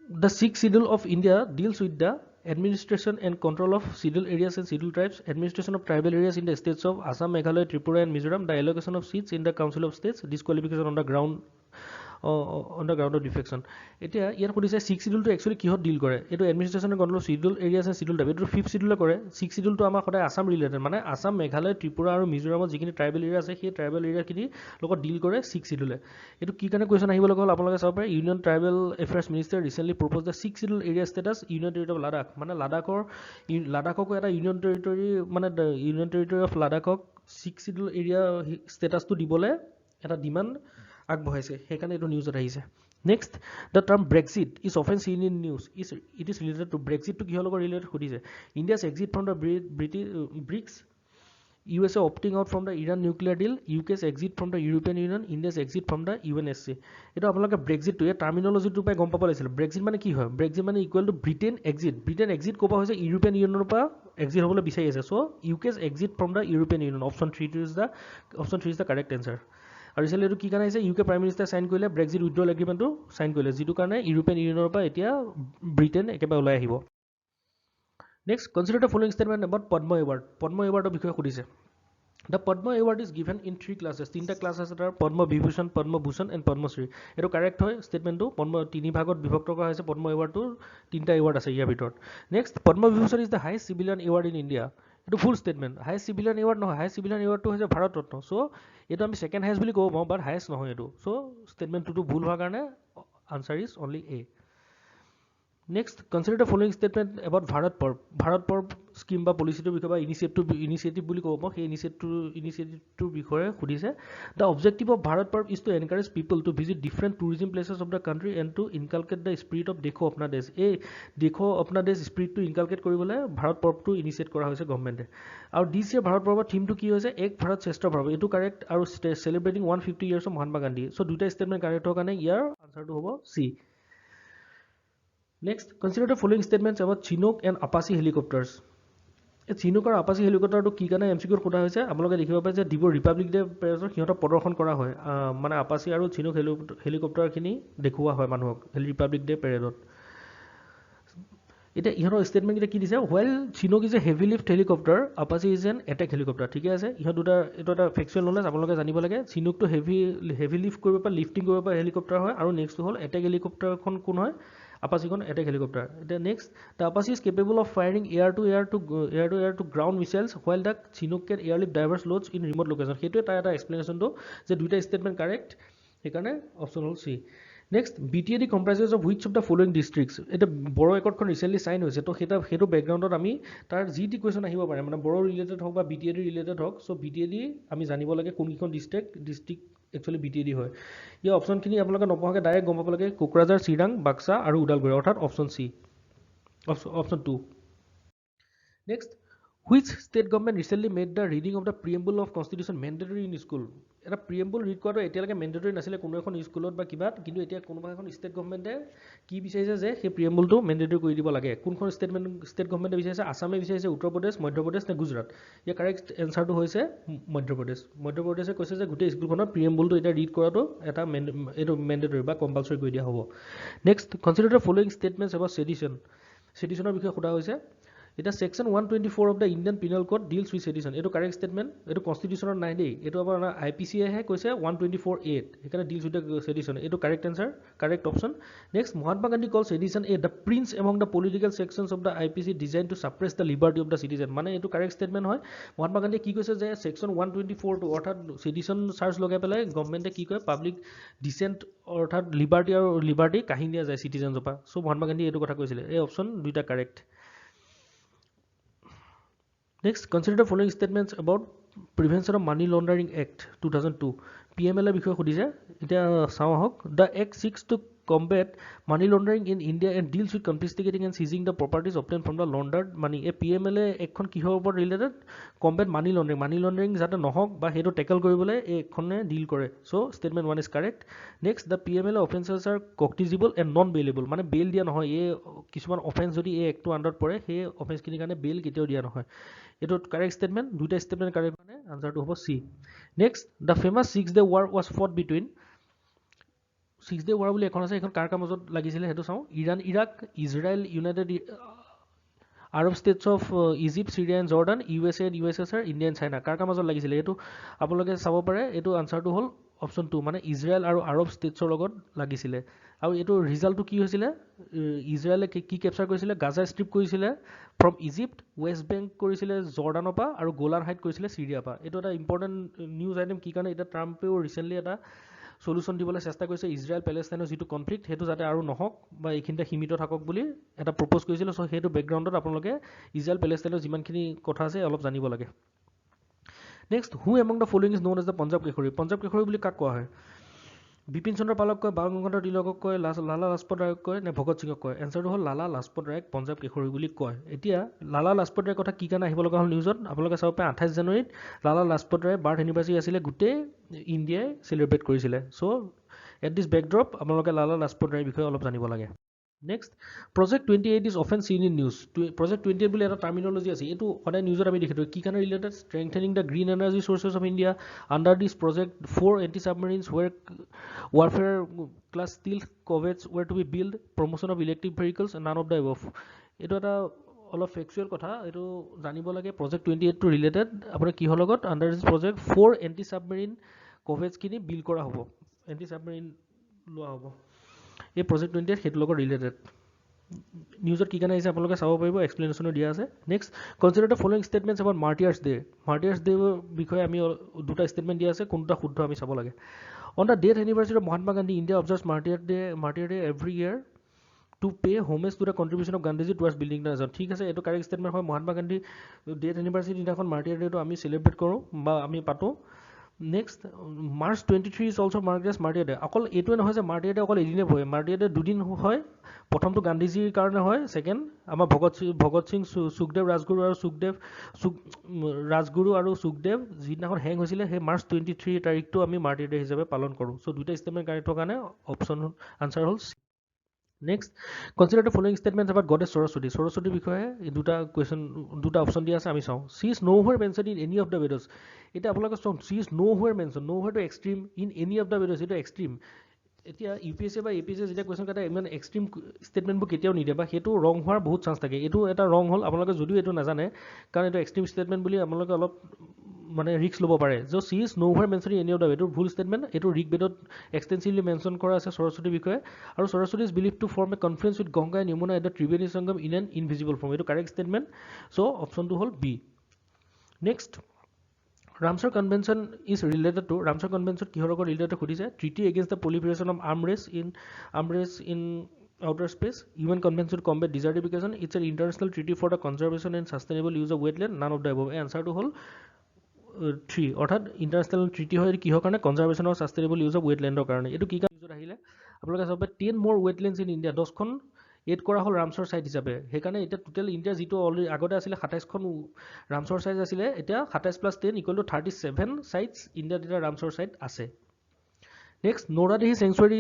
The sixth schedule of India deals with the administration and control of scheduled areas and scheduled tribes, administration of tribal areas in the states of Assam, Meghalaya, Tripura and Mizoram, the allocation of seats in the Council of States, disqualification on the ground of defection. এতিয়া ইয়াত সুধিছে six শিডিউলটো actually কিহত ডিল কৰে এইটো administration and control schedule areas and schedule type এইটো fifth শিডিউলে কৰে six শিডিউলটো আমাৰ সদায় আসাম ৰিলেটেড মানে আসাম মেঘালয় ত্ৰিপুৰা আৰু মিজোৰামত যিখিনি ট্ৰাইবেল এৰিয়া আছে সেই ট্ৰাইবেল এৰিয়াখিনি লগত ডিল কৰে ছিক্স শিডিউলে এইটো কি কাৰণে কুৱেশ্যন আহিব লগা হ'ল আপোনালোকে চাব পাৰে union tribal affairs minister recently propose the six schedule area status union territory of Ladakh মানে লাডাখকো এটা ইউনিয়ন টেৰিটৰি মানে ইউনিয়ন টেৰিটৰি অফ লাডাখক ছিক্স শিডিউল এৰিয়া ষ্টেটাছটো দিবলৈ এটা ডিমাণ্ড আগবঢ়াইছে সেইকাৰণে এইটো নিউজত আহিছে next the term Brexit is often seen in news it is related to ব্ৰেক্সিটটো কিহৰ লগত ৰিলেটেড সুধিছে India's exit from the BRICS USA opting out from the Iran nuclear deal, UK's exit from the European Union, India's exit from the UNSC. এইটো আপোনালোকে ব্ৰেক্সিটটো এই টাৰ্মিনলজিটো পাই গম পাব লাগিছিল ব্ৰেক্সিট মানে কি হয় ব্ৰেক্সিট মানে ইকুৱেল টু ব্ৰিটেইন এক্সিট ক'ব হৈছে ইউৰোপিয়ান ইউনিয়নৰ পৰা এক্সিট হ'বলৈ বিচাৰি আছে চ' UK's exit from the European Union option 3 is the correct answer. আৰু ৰিচেণ্টলি এইটো কি কাৰণে আহিছে UK প্ৰাইম মিনিষ্টাৰ চাইন কৰিলে ব্ৰেক্সিট উইথড্ৰল এগ্ৰিমেণ্টটো চাইন কৰিলে যিটো কাৰণে ইউৰোপিয়ান ইউনিয়নৰ পৰা এতিয়া ব্ৰিটেইন একেবাৰে ওলাই আহিব next consider the following statement about Padma এৱাৰ্ডৰ বিষয়ে সুধিছে the Padma award is given in 3 classes তিনিটা ক্লাছ আছে তাৰ পদ্ম বিভূষণ পদ্মভূষণ এণ্ড পদ্মশ্ৰী এইটো কাৰেক্ট হয় ষ্টেটমেণ্টটো তিনি ভাগত বিভক্ত কৰা হৈছে পদ্ম এৱাৰ্ডটো তিনিটা এৱাৰ্ড আছে ইয়াৰ ভিতৰত next Padma Vibhushan is the highest civilian award in India এইটো ফুল ষ্টেটমেণ্ট হাইষ্ট চিভিলিয়ান এৱাৰ্ড নহয় হাইষ্ট চিভিলিয়ান এৱাৰ্ডটো হৈছে ভাৰত ৰত্ন চ' এইটো আমি ছেকেণ্ড হাইষ্ট বুলি ক'ব পাৰোঁ বাট হাইষ্ট নহয় এইটো চ' ষ্টেটমেণ্টটো ভুল হোৱাৰ কাৰণে answer is only a next consider the following statement about Bharat পৰ্ব স্কিম বা পলিচিটোৰ বিষয়ে বা ইনিচিয়েটিভ বুলি ক'ব পাৰোঁ সেই ইনিচিয়েটিভটোৰ বিষয়ে সুধিছে the objective of Bharat Parv is to encourage people to visit different tourism places of the country and to inculcate the spirit of Dekho Apna দেশ এই দেখো আপনা দেশ স্পিৰিটটো ইনকালকেট কৰিবলৈ ভাৰত পৰ্বটো ইনিচিয়েট কৰা হৈছে গভৰ্ণমেণ্টে আৰু দিছ ইয়েৰ ভাৰত পৰ্বৰ থিমটো কি হৈছে এক ভাৰত শ্ৰেষ্ঠ ভাৰত এইটো কাৰেক্ট আৰু celebrating 150 years of Mahatma Gandhi so' দুটা ষ্টেটমেণ্ট কাৰেক্ট হোৱাৰ কাৰণে ইয়াৰ আনচাৰটো হ'ব C Next, consider the following statements about Chinook and Apache helicopters. Chinook আৰু Apache হেলিকপ্টাৰটো কি কাৰণে MCQত সোধা হৈছে আপোনালোকে দেখিব পাৰে যে ডিব্ৰু ৰিপাব্লিক ডে পেৰেডত সিহঁতৰ প্ৰদৰ্শন কৰা হয় মানে Apache আৰু Chinook হেলিকপ্টাৰখিনি দেখুওৱা হয় মানুহক ৰিপাব্লিক ডে পেৰেডত এতিয়া ইহঁতৰ ষ্টেটমেণ্টকেইটা কি দিছে while Chinook is a heavy lift helicopter Apache is an attack helicopter ঠিকে আছে ইহঁত দুটা এইটো এটা ফেকচুৱেল নলেজ আপোনালোকে জানিব লাগে Chinookটো হেভি লিফ্ট কৰিব পৰা লিফ্টিং কৰিব পৰা হেলিকপ্টাৰ হয় আৰু নেক্সটটো হ'ল এটেক হেলিকপ্টাৰখন কোন হয় Apache এটেক হেলিকপ্টাৰ এতিয়া next the Apache is capable of firing air to ground missiles while the Chinook can air lift diverse loads in remote location সেইটোৱে তাৰ এটা এক্সপ্লেনেশ্যনটো যে দুইটা ষ্টেটমেণ্ট কাৰেক্ট সেইকাৰণে অপশ্যন হ'ল C next BTAD comprises of which of the following districts এতিয়া Bodo একৰ্ডখন recently sign হৈছে তো সেইটো বেকগ্ৰাউণ্ডত আমি তাৰ যি টি কুৱেশ্যন আহিব পাৰে মানে বড়ো ৰিলেটেড হওক বা BTAD ৰিলেটেড হওক চ' BTAD আমি জানিব লাগে কোনকেইখন ডিষ্ট্ৰিক্ট একচুৱেলি BTAD হয় এই অপশ্যনখিনি আপোনালোকে নপঢ়াকৈ ডাইৰেক্ট গম পাব লাগে কোকৰাঝাৰ চিৰাং বাক্সা আৰু ওদালগুৰি অৰ্থাৎ option C option 2 next which state government recently made the reading of the preamble of constitution mandatory in school এটা প্ৰিএম্বল ৰিড কৰাটো এতিয়ালৈকে মেণ্ডেটৰী নাছিলে কোনো এখন স্কুলত বা কিবা কিন্তু এতিয়া কোনোবা এখন ষ্টেট গভৰ্ণমেণ্টে কি বিচাৰিছে যে সেই প্ৰিএম্বলটো মেণ্ডেটৰী কৰি দিব লাগে কোনখন ষ্টেট গভৰ্ণমেণ্টে বিচাৰিছে আছামে বিচাৰিছে উত্তৰ প্ৰদেশ মধ্যপ্ৰদেশ নে গুজৰাট ইয়াৰ কাৰেক্ট এনচাৰটো হৈছে মধ্যপ্ৰদেশে কৈছে যে গোটেই স্কুলখনৰ প্ৰিএম্বলটো এতিয়া ৰিড কৰাটো এটা এইটো মেণ্ডেটৰী বা কম্পালচৰি কৰি দিয়া হ'ব next consider the following statements about ছেডিশ্যনৰ বিষয়ে সোধা হৈছে এটা section 124 of the Indian penal code deals with sedition এইটো কাৰেক্ট ষ্টেটমেণ্ট এইটো কনষ্টিটিউশ্যনত নাই দেই এইটো আপোনাৰ IPCহে কৈছে 124(8) সেইকাৰণে ডিলছ উইথ দ্য ছেডিশ্যন এইটো correct answer correct option next Mahatma Gandhi call sedition the prince among the political sections of the IPC design to suppress the liberty of the citizen মানে এইটো কাৰেক্ট ষ্টেটমেণ্ট হয় মহাত্মা গান্ধীয়ে কি কৈছে যে সেকশন 124টো অৰ্থাৎ ছেডিশ্যন charge লগাই পেলাই গভৰ্ণমেণ্টে কি কয় পাব্লিক ডিচেণ্ট অৰ্থাৎ লিবাৰ্টি কাঢ়ি দিয়া যায় চিটিজেনছৰ পৰা চ' মহাত্মা গান্ধীয়ে এইটো কথা কৈছিলে এই অপশ্যন দুইটা correct Next, consider the following statements about Prevention of Money Laundering Act 2002. PML বিষয়ে সুধিছে এতিয়া চাওঁ আহক the act seeks to combat money laundering in India and deals with confiscating and seizing the properties obtained from the laundered money. A PMLA এখন কিহৰ ওপৰত related combat money laundering যাতে নহওক বা হেটো tackle কৰিবলৈ এখনে deal কৰে. So statement 1 is correct. Next, the PMLA offenses are cognizable and non bailable. মানে bail দিয়া নহয়, এই কিছুমান offense যদি এই act আন্ডাৰত পৰে সেই offense খিনিৰ কাৰণে bail কেতিয়াও দিয়া নহয়. এটো correct statement, দুটা statement correct মানে আনসাৰটো হ'ব C. Next, the famous 6-day war was fought between 6-day war বুলি এখন আছে, এখন কাৰ কাৰ মাজত লাগিছিলে হেটো চাওঁ. Iran, Iraq, Israel, United Arab States of Egypt, Syria and Jordan, USA and USSR, India and China, কাৰ কাৰ মাজত লাগিছিলে এইটো আপোনালোকে চাব পাৰে. এইটো আনসাৰটো হ'ল অপশ্যন 2, মানে ইজৰাইল আৰু আৰব ষ্টেটছৰ লগত লাগিছিলে. আৰু এইটো ৰিজাল্টটো কি হৈছিলে, ইজৰাইলে কি কেপচাৰ কৰিছিলে, গাজা ষ্ট্ৰিপ কৰিছিলে ফ্ৰম ইজিপ্ট, ৱেষ্ট বেংক কৰিছিলে জৰ্ডানৰ পৰা, আৰু গোলান হাইট কৰিছিলে চিৰিয়াৰ পৰা. এইটো এটা ইম্পৰ্টেণ্ট নিউজ আইটেম, কি কাৰণে এতিয়া ট্ৰাম্পেও ৰিচেণ্টলি এটা সলিউশ্যন দিবলৈ চেষ্টা কৰিছে ইজৰাইল পেলেষ্টাইনৰ যিটো কনফ্লিক্ট সেইটো যাতে আৰু নহওক বা এইখিনিতে সীমিত থাকক বুলি এটা প্ৰপ'জ কৰিছিলে. চ' সেইটো বেকগ্ৰাউণ্ডত আপোনালোকে ইজৰাইল পেলেষ্টাইনৰ যিমানখিনি কথা আছে অলপ জানিব লাগে. Next, who among the following is known as the Punjab Kesari. Punjab Kesari বুলি কাক কোৱা হয়? বিপিন চন্দ্ৰ পালক কয়, বাল গংগাধৰ তিলকক কয়, লালা লাজপত ৰায়ক কয়, নে ভগত সিঙক কয়? এনচাৰটো হ'ল লালা লাজপত ৰায়ক পঞ্জাৱ কেশৰী বুলি কয়. এতিয়া লালা লাজপত ৰায়ৰ কথা কি কাৰণে আহিব লগা হ'ল নিউজত, আপোনালোকে চাব পাৰে 28 জানুৱাৰীত লালা লাজপত ৰায়ৰ বাৰ্থ এনিভাৰ্চাৰী আছিলে, গোটেই ইণ্ডিয়াই চেলিব্ৰেট কৰিছিলে. চ' এট দিছ বেকড্ৰপ আপোনালোকে লালা লাজপত ৰায়ৰ বিষয়ে অলপ জানিব লাগে. Next, project 28 is often seen in news. Project 28 বুলি এটা টাৰ্মিনলজি আছে, এইটো সদায় নিউজত আমি দেখি থাকোঁ. কি কাৰণে related? Strengthening the green energy sources of India under this project 4 anti submarines war warfare class steel corvettes were to be built, promotion of electric vehicles, and none of the above. এইটো এটা অলপ factual কথা, এইটো জানিব লাগে. Project 28 টো related আপোনাৰ কিহৰ লগত? Under this project 4 anti submarine কভেটছখিনি build কৰা হ'ব, এণ্টি ছাবমেৰিন লোৱা হ'ব. এই প্ৰজেক্ট 28 সেইটোৰ লগত ৰিলেটেড. নিউজত কি কাৰণে আহিছে আপোনালোকে চাব পাৰিব, এক্সপ্লেনেশ্যনো দিয়া আছে. Next, consider the following statements about martyrs day. Martyrs day বিষয়ে আমি দুটা ষ্টেটমেণ্ট দিয়া আছে, কোনটা শুদ্ধ আমি চাব লাগে. On the death anniversary of Mahatma Gandhi, India observes Martyr Day every year to pay homage to the contribution of Gandhiji towards building the nation. ঠিক আছে, এইটো কাৰেক্ট ষ্টেটমেণ্ট হয়. মহাত্মা গান্ধী ডেথ এনিভাৰ্চাৰী দিনাখন মাৰ্টিয়াৰ ডেটো আমি চেলিব্ৰেট কৰোঁ বা আমি পাতোঁ. Next, March 23 is also' marked as martyr day. অকল এইটোৱে নহয় যে মাৰ্টিয়াৰ ডে অকল এদিনে হয়, মাৰ্টিয়াৰ ডে দুদিন হয়. প্ৰথমটো গান্ধীজীৰ কাৰণে হয়, ছেকেণ্ড আমাৰ ভগত সিং, সুখদেৱ ৰাজগুৰু আৰু সুখদেৱ যিদিনাখন হেং হৈছিলে সেই মাৰ্চ 23 তাৰিখটো আমি মাৰ্টিয়াৰ ডে হিচাপে পালন কৰোঁ. চ' দুটা ষ্টেটমেণ্ট কাৰেক্ট হোৱাৰ কাৰণে অপশ্যন আনচাৰ হ'ল C. Next, consider the following statements about goddess Saraswati. সৰস্বতীৰ বিষয়ে দুটা অপশ্যন দিয়া আছে, আমি চাওঁ. C is nowhere mention in any of the Vedas. এতিয়া আপোনালোকে চাওঁ, চি ইজ নোহোৱেৰ মেনশ্যন, নোহোৱেৰটো extreme, in any of the Vedas এইটো এক্সট্ৰিম. এতিয়া UPSC বা APSC যেতিয়া কুৱেশ্যন কাটে ইমান এক্সট্ৰিম ষ্টেটমেণ্টবোৰ কেতিয়াও নিদিয়ে বা সেইটো ৰং হোৱাৰ বহুত চান্স থাকে. এইটো এটা ৰং হ'ল, আপোনালোকে যদিও এইটো নাজানে কাৰণ এইটো এক্সট্ৰিম ষ্টেটমেণ্ট বুলি আপোনালোকে অলপ মানে ৰিস্ক ল'ব পাৰে. য' C is nowhere mention in any of the Veda, এইটো ভুল ষ্টেটমেণ্ট. এইটো ঋগবেদত এক্সটেনচিভলি মেনশ্যন কৰা আছে সৰস্বতীৰ বিষয়ে, আৰু Saraswati is believe to form a confluence with Ganga and Yamuna at the Triveni Sangam in an invisible form. এইটো কাৰেক্ট ষ্টেটমেণ্ট. চ' অপশ্যনটো হ'ল বি. Next, Ramsar Convention is related to, Ramsar Convention কিহৰ লগত ৰিলেটেড সুধিছে? Treaty against the proliferation of arms race in outer space, UN Convention to combat desertification, it's an international treaty for the conservation and sustainable use of wetland, none of the above. এনচাৰটো হ'ল 3, অৰ্থাৎ international treaty হয় কিহৰ কাৰণে? Conservation আৰু sustainable use of ৱেটলেণ্ডৰ কাৰণে. এইটো কি কাৰণে নিউজত আহিলে আপোনালোকে চাব পাৰে, 10 more wetlands in India, 10খন এড কৰা হ'ল ৰামছৰ ছাইট হিচাপে. সেইকাৰণে এতিয়া টোটেল ইণ্ডিয়াৰ যিটো অলৰেডি আগতে আছিলে 27খন ৰামছৰ ছাইট আছিলে, এতিয়া 27+10 = 37 ছাইটছ ইণ্ডিয়াত এতিয়া ৰামছৰ ছাইট আছে. Next, Nauradehi sanctuary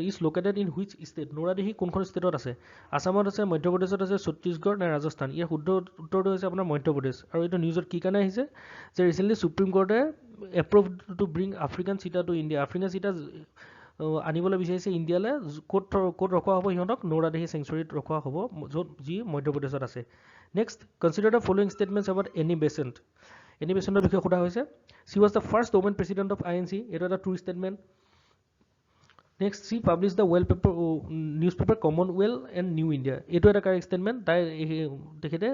is located in which state. Nauradehi কোনখন ষ্টেটত আছে? আছামত আছে, মধ্যপ্ৰদেশত আছে, ছত্তীশগড় নে ৰাজস্থান? ইয়াৰ শুদ্ধ উত্তৰটো হৈছে আপোনাৰ মধ্যপ্ৰদেশ. আৰু এইটো নিউজত কি কাৰণে আহিছে যে ৰিচেণ্টলি সুপ্ৰিম কোৰ্টে approve to bring African cheetah to India. African cheetah আনিবলৈ বিচাৰিছে ইণ্ডিয়ালৈ. ক'ত ৰখোৱা হ'ব সিহঁতক? নৌৰাদেহী চেংচুৰীত ৰখোৱা হ'ব, য'ত যি মধ্যপ্ৰদেশত আছে. Next, consider the following statements about Annie Besant. Annie বেচেণ্টৰ বিষয়ে সোধা হৈছে. She was the first women president of INC. এইটো এটা true statement. Next, she publish the newspaper Commonwealth and New India. এইটো এটা কাৰেক্ট ষ্টেটমেণ্ট. তেখেতে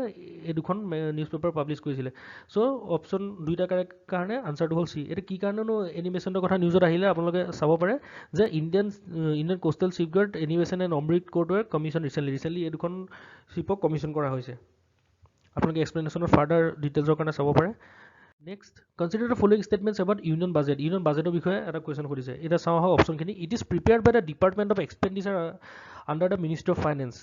এই দুখন নিউজ পেপাৰ পাব্লিছ কৰিছিলে. চ' অপশ্যন দুইটা কাৰেক্ট কাৰণে আনচাৰটো হ'ল চি. এইটো কি কাৰণেনো এনিমেশ্যনৰ কথা নিউজত আহিলে আপোনালোকে চাব পাৰে যে Indian coastal ship guard animation and Amrit কোৰ্টৱেৰ কমিশ্যন ৰিচেণ্টলি এই দুখন চিপক কমিশ্যন কৰা হৈছে. আপোনালোকে এক্সপ্লেনেশ্যনৰ ফাৰ্ডাৰ ডিটেইলছৰ কাৰণে চাব পাৰে. Next, consider the following statements about union budget. Union budget বিষয়ে এটা question সুধিছে। এটা চাওঁ আহক option খিনি। It is prepared by the Department of Expenditure under the Ministry of Finance.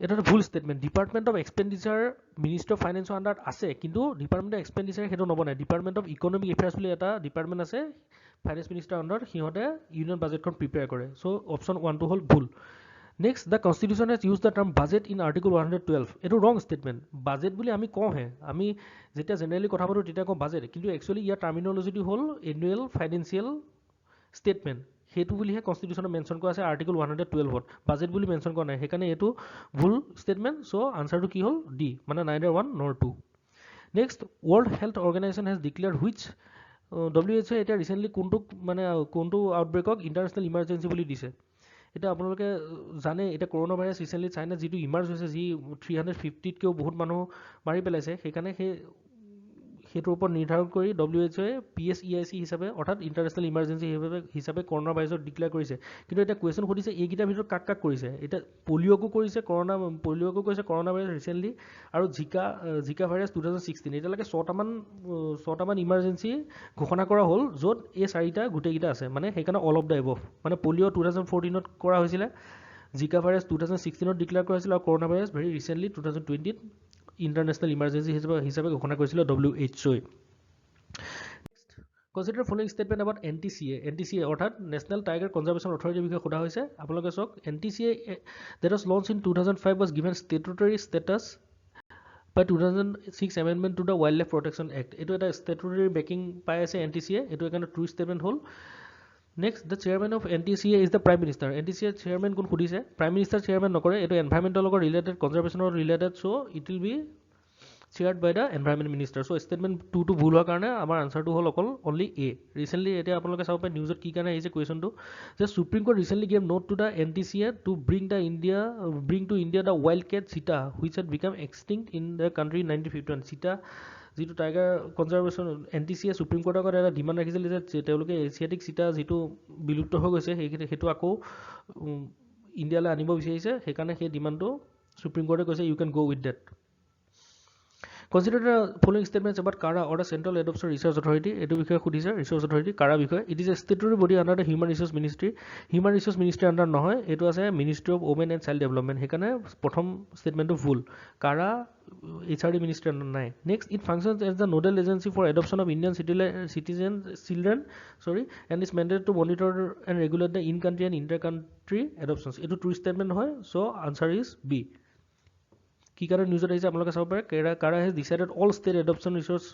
এটা এটা ভুল statement. Department of Expenditure Ministry of Finance under আছে, কিন্তু Department of Expenditure সেইটো নবনায়। Department of Economic Affairs বুলি এটা department আছে Finance Minister under, সিহঁতে union budgetখন prepare কৰে। So option 1 টো হ'ল ভুল। Next, the Constitution has used the term budget in Article 112. এইটো wrong statement. Budget বুলি আমি কওঁহে, আমি যেতিয়া জেনেৰেলি কথা পাতোঁ তেতিয়া কওঁ বাজেট, কিন্তু একচুৱেলি ইয়াৰ টাৰ্মিনলজিটো হ'ল এনুৱেল ফাইনেন্সিয়েল ষ্টেটমেণ্ট, সেইটো বুলিহে কনষ্টিটিউশ্যনত মেনশ্যন কৰা আছে আৰ্টিকল 112ত, বাজেট বুলি মেনশ্যন কৰা নাই, সেইকাৰণে এইটো ভুল ষ্টেটমেণ্ট। চ' আনচাৰটো কি হ'ল ডি, মানে নাইডাৰ 1 নৰ 2। Next, world health organisation has declare which, WHO এতিয়া ৰিচেণ্টলি কোনটো আউটব্ৰেকক ইণ্টাৰনেশ্যনেল ইমাৰ্জেঞ্চি বুলি দিছে। এতিয়া আপোনালোকে জানে এতিয়া কৰোণা ভাইৰাছ ৰিচেণ্টলি চাইনাত যিটো ইমাৰ্জ হৈছে, যি 350তকৈও বহুত মানুহ মাৰি পেলাইছে, সেইকাৰণে সেইটোৰ ওপৰত নিৰ্ধাৰণ কৰি WHO PSEIC হিচাপে অৰ্থাৎ ইণ্টাৰনেশ্যনেল ইমাৰ্জেঞ্চি হিচাপে কৰোণা ভাইৰাছক ডিক্লেয়াৰ কৰিছে। কিন্তু এতিয়া কুৱেশ্যন সুধিছে এইকেইটাৰ ভিতৰত কাক কাক কৰিছে। এতিয়া পলিঅ'কো কৰিছে, পলিঅ'কো কৰিছে কৰোণা ভাইৰাছ ৰিচেণ্টলি, আৰু জিকা ভাইৰাছ 2016। এতিয়ালৈকে ছটামান ইমাৰ্জেঞ্চি ঘোষণা কৰা হ'ল, য'ত এই চাৰিটা গোটেইকেইটা আছে, মানে সেইকাৰণে অল অফ দ্য এবভ। মানে পলিঅ' 2014ত কৰা হৈছিলে, জিকা ভাইৰাছ 2016ত ডিক্লেয়াৰ কৰা হৈছিলে, আৰু কৰোণা ভাইৰাছ ভেৰি ৰিচেণ্টলি 2020ত ইণ্টাৰনেশ্যনেল ইমাৰ্জেঞ্চি হিচাপে ঘোষণা কৰিছিলে WHO। Consider following statement about NTCA অৰ্থাৎ নেশ্যনেল টাইগাৰ কনজাৰ্ভেশ্যন অথৰিটিৰ বিষয়ে সোধা হৈছে। আপোনালোকে চাওক, NTCA that was launched in 2005 was given statutory status by 2006 amendment to the Wildlife Protection Act. এইটো এটা statutory backing পাই আছে NTCA, এইটো একাৰণে ট্ৰু ষ্টেটমেণ্ট হ'ল। Next, the chairman of NTCA is the prime minister. NTCA chairman কোন সুধিছে, prime minister chairman নকৰে, এইটো এনভাইৰমেণ্টৰ লগত ৰিলেটেড, কনজাৰ্ভেশ্যনৰ related, so' it will be chaired by the environment minister. So' statement 2টো ভুল হোৱাৰ কাৰণে আমাৰ আনচাৰটো হ'ল অকল অনলি এ। ৰিচেণ্টলি এতিয়া আপোনালোকে চাব পাৰে নিউজত কি কাৰণে আহিছে কুৱেশ্যনটো, যে supreme court recently gave nod to the NTCA to bring to India the wild cat cheetah which had become extinct in the country 1951। Cheetah যিটো টাইগাৰ কনজাৰ্ভেশ্যন, NTCA সুপ্ৰিম কোৰ্টৰ আগত এটা ডিমাণ্ড ৰাখিছিল যে তেওঁলোকে এছিয়াটিক চিতা যিটো বিলুপ্ত হৈ গৈছে সেইটো আকৌ ইণ্ডিয়ালৈ আনিব বিচাৰিছে, সেইকাৰণে সেই ডিমাণ্ডটো সুপ্ৰিম কোৰ্টে কৈছে you can go' with that. Consider the following statements about CARA or the Central Adoption Research Authority. এইটো বিষয়ে সুধিছে ৰিচাৰ্চ অথৰিটি CARA বিষয়ে। It is a statutory body under the Human Resource Ministry. Human Resource Ministry under নহয়, এইটো আছে Ministry of Women and Child Development, সেইকাৰণে প্ৰথম ষ্টেটমেণ্টটো ভুল। CARA HRD Ministry under নাই। Next, it functions as the nodal agency for adoption of Indian children, and is mandated to monitor and regulate the in-country and inter-country adoptions. এইটো true statement হয়, so answer is B. কি কাৰণে নিউজত আহিছে আপোনালোকে চাব পাৰে, CARA has decided all state adoption resource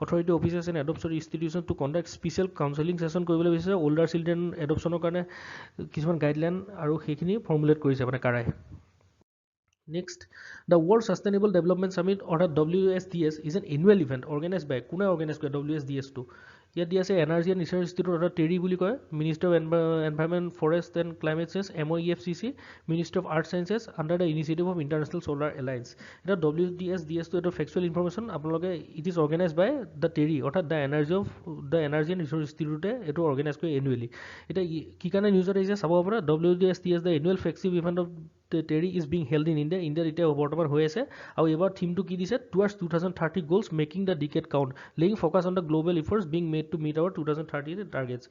authority offices and adoption institutions to conduct special counseling session কৰিবলৈ বিচাৰিছে older children adoptionৰ কাৰণে কিছুমান গাইডলাইন আৰু সেইখিনি ফৰ্মুলেট কৰিছে মানে CARAই। Next, the world sustainable development summit অৰ্থাৎ WSDS is an annual event organise by, কোনে অৰ্গেনাইজ কৰে WSDS-টো? ইয়াত দি আছে এনাৰ্জি এণ্ড ৰিচাৰ্চ ইনষ্টিটিউট অৰ্থাৎ টেৰি বুলি কয়, ministry of environment forest and climate change MOEFCC, ministry of earth sciences under the initiative of international solar alliance. এতিয়া WSDS-টো এইটো ফেকচুৱেল ইনফৰমেশ্যন, আপোনালোকে it is organise by the TERI অৰ্থাৎ the energy and research ইনষ্টিটিউটে এইটো organise কৰে annually. এতিয়া কি কাৰণে নিউজত আহিছে চাব পৰা, WSDS the annual flagship event of TERI is being held in India. ইণ্ডিয়াত এতিয়া বৰ্তমান হৈ আছে, আৰু এইবাৰ থিমটো কি দিছে, towards 2030 goals making the decade count, laying focus on the global efforts being made to meet our 2030 targets.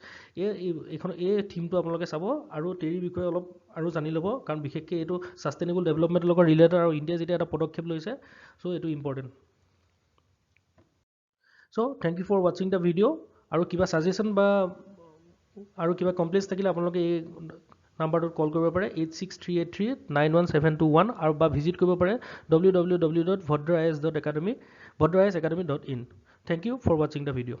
এই থিমটো আপোনালোকে চাব আৰু টেৰিৰ বিষয়ে অলপ আৰু জানি ল'ব, কাৰণ বিশেষকৈ এইটো ছাষ্টেইনেবল ডেভেলপমেণ্টৰ লগত ৰিলেটেড, আৰু ইণ্ডিয়াই যেতিয়া এটা পদক্ষেপ লৈছে, চ' এইটো important. So' thank you for ৱাচিং দ্য ভিডিঅ'। আৰু কিবা ছাজেশ্যন বা আৰু কিবা কমপ্লেইনছ থাকিলে আপোনালোকে এই নাম্বাৰটোত কল কৰিব পাৰে 8638391721, আৰু বা ভিজিট কৰিব পাৰে www.bhadraiasacademy.in. Thank you for watching the video.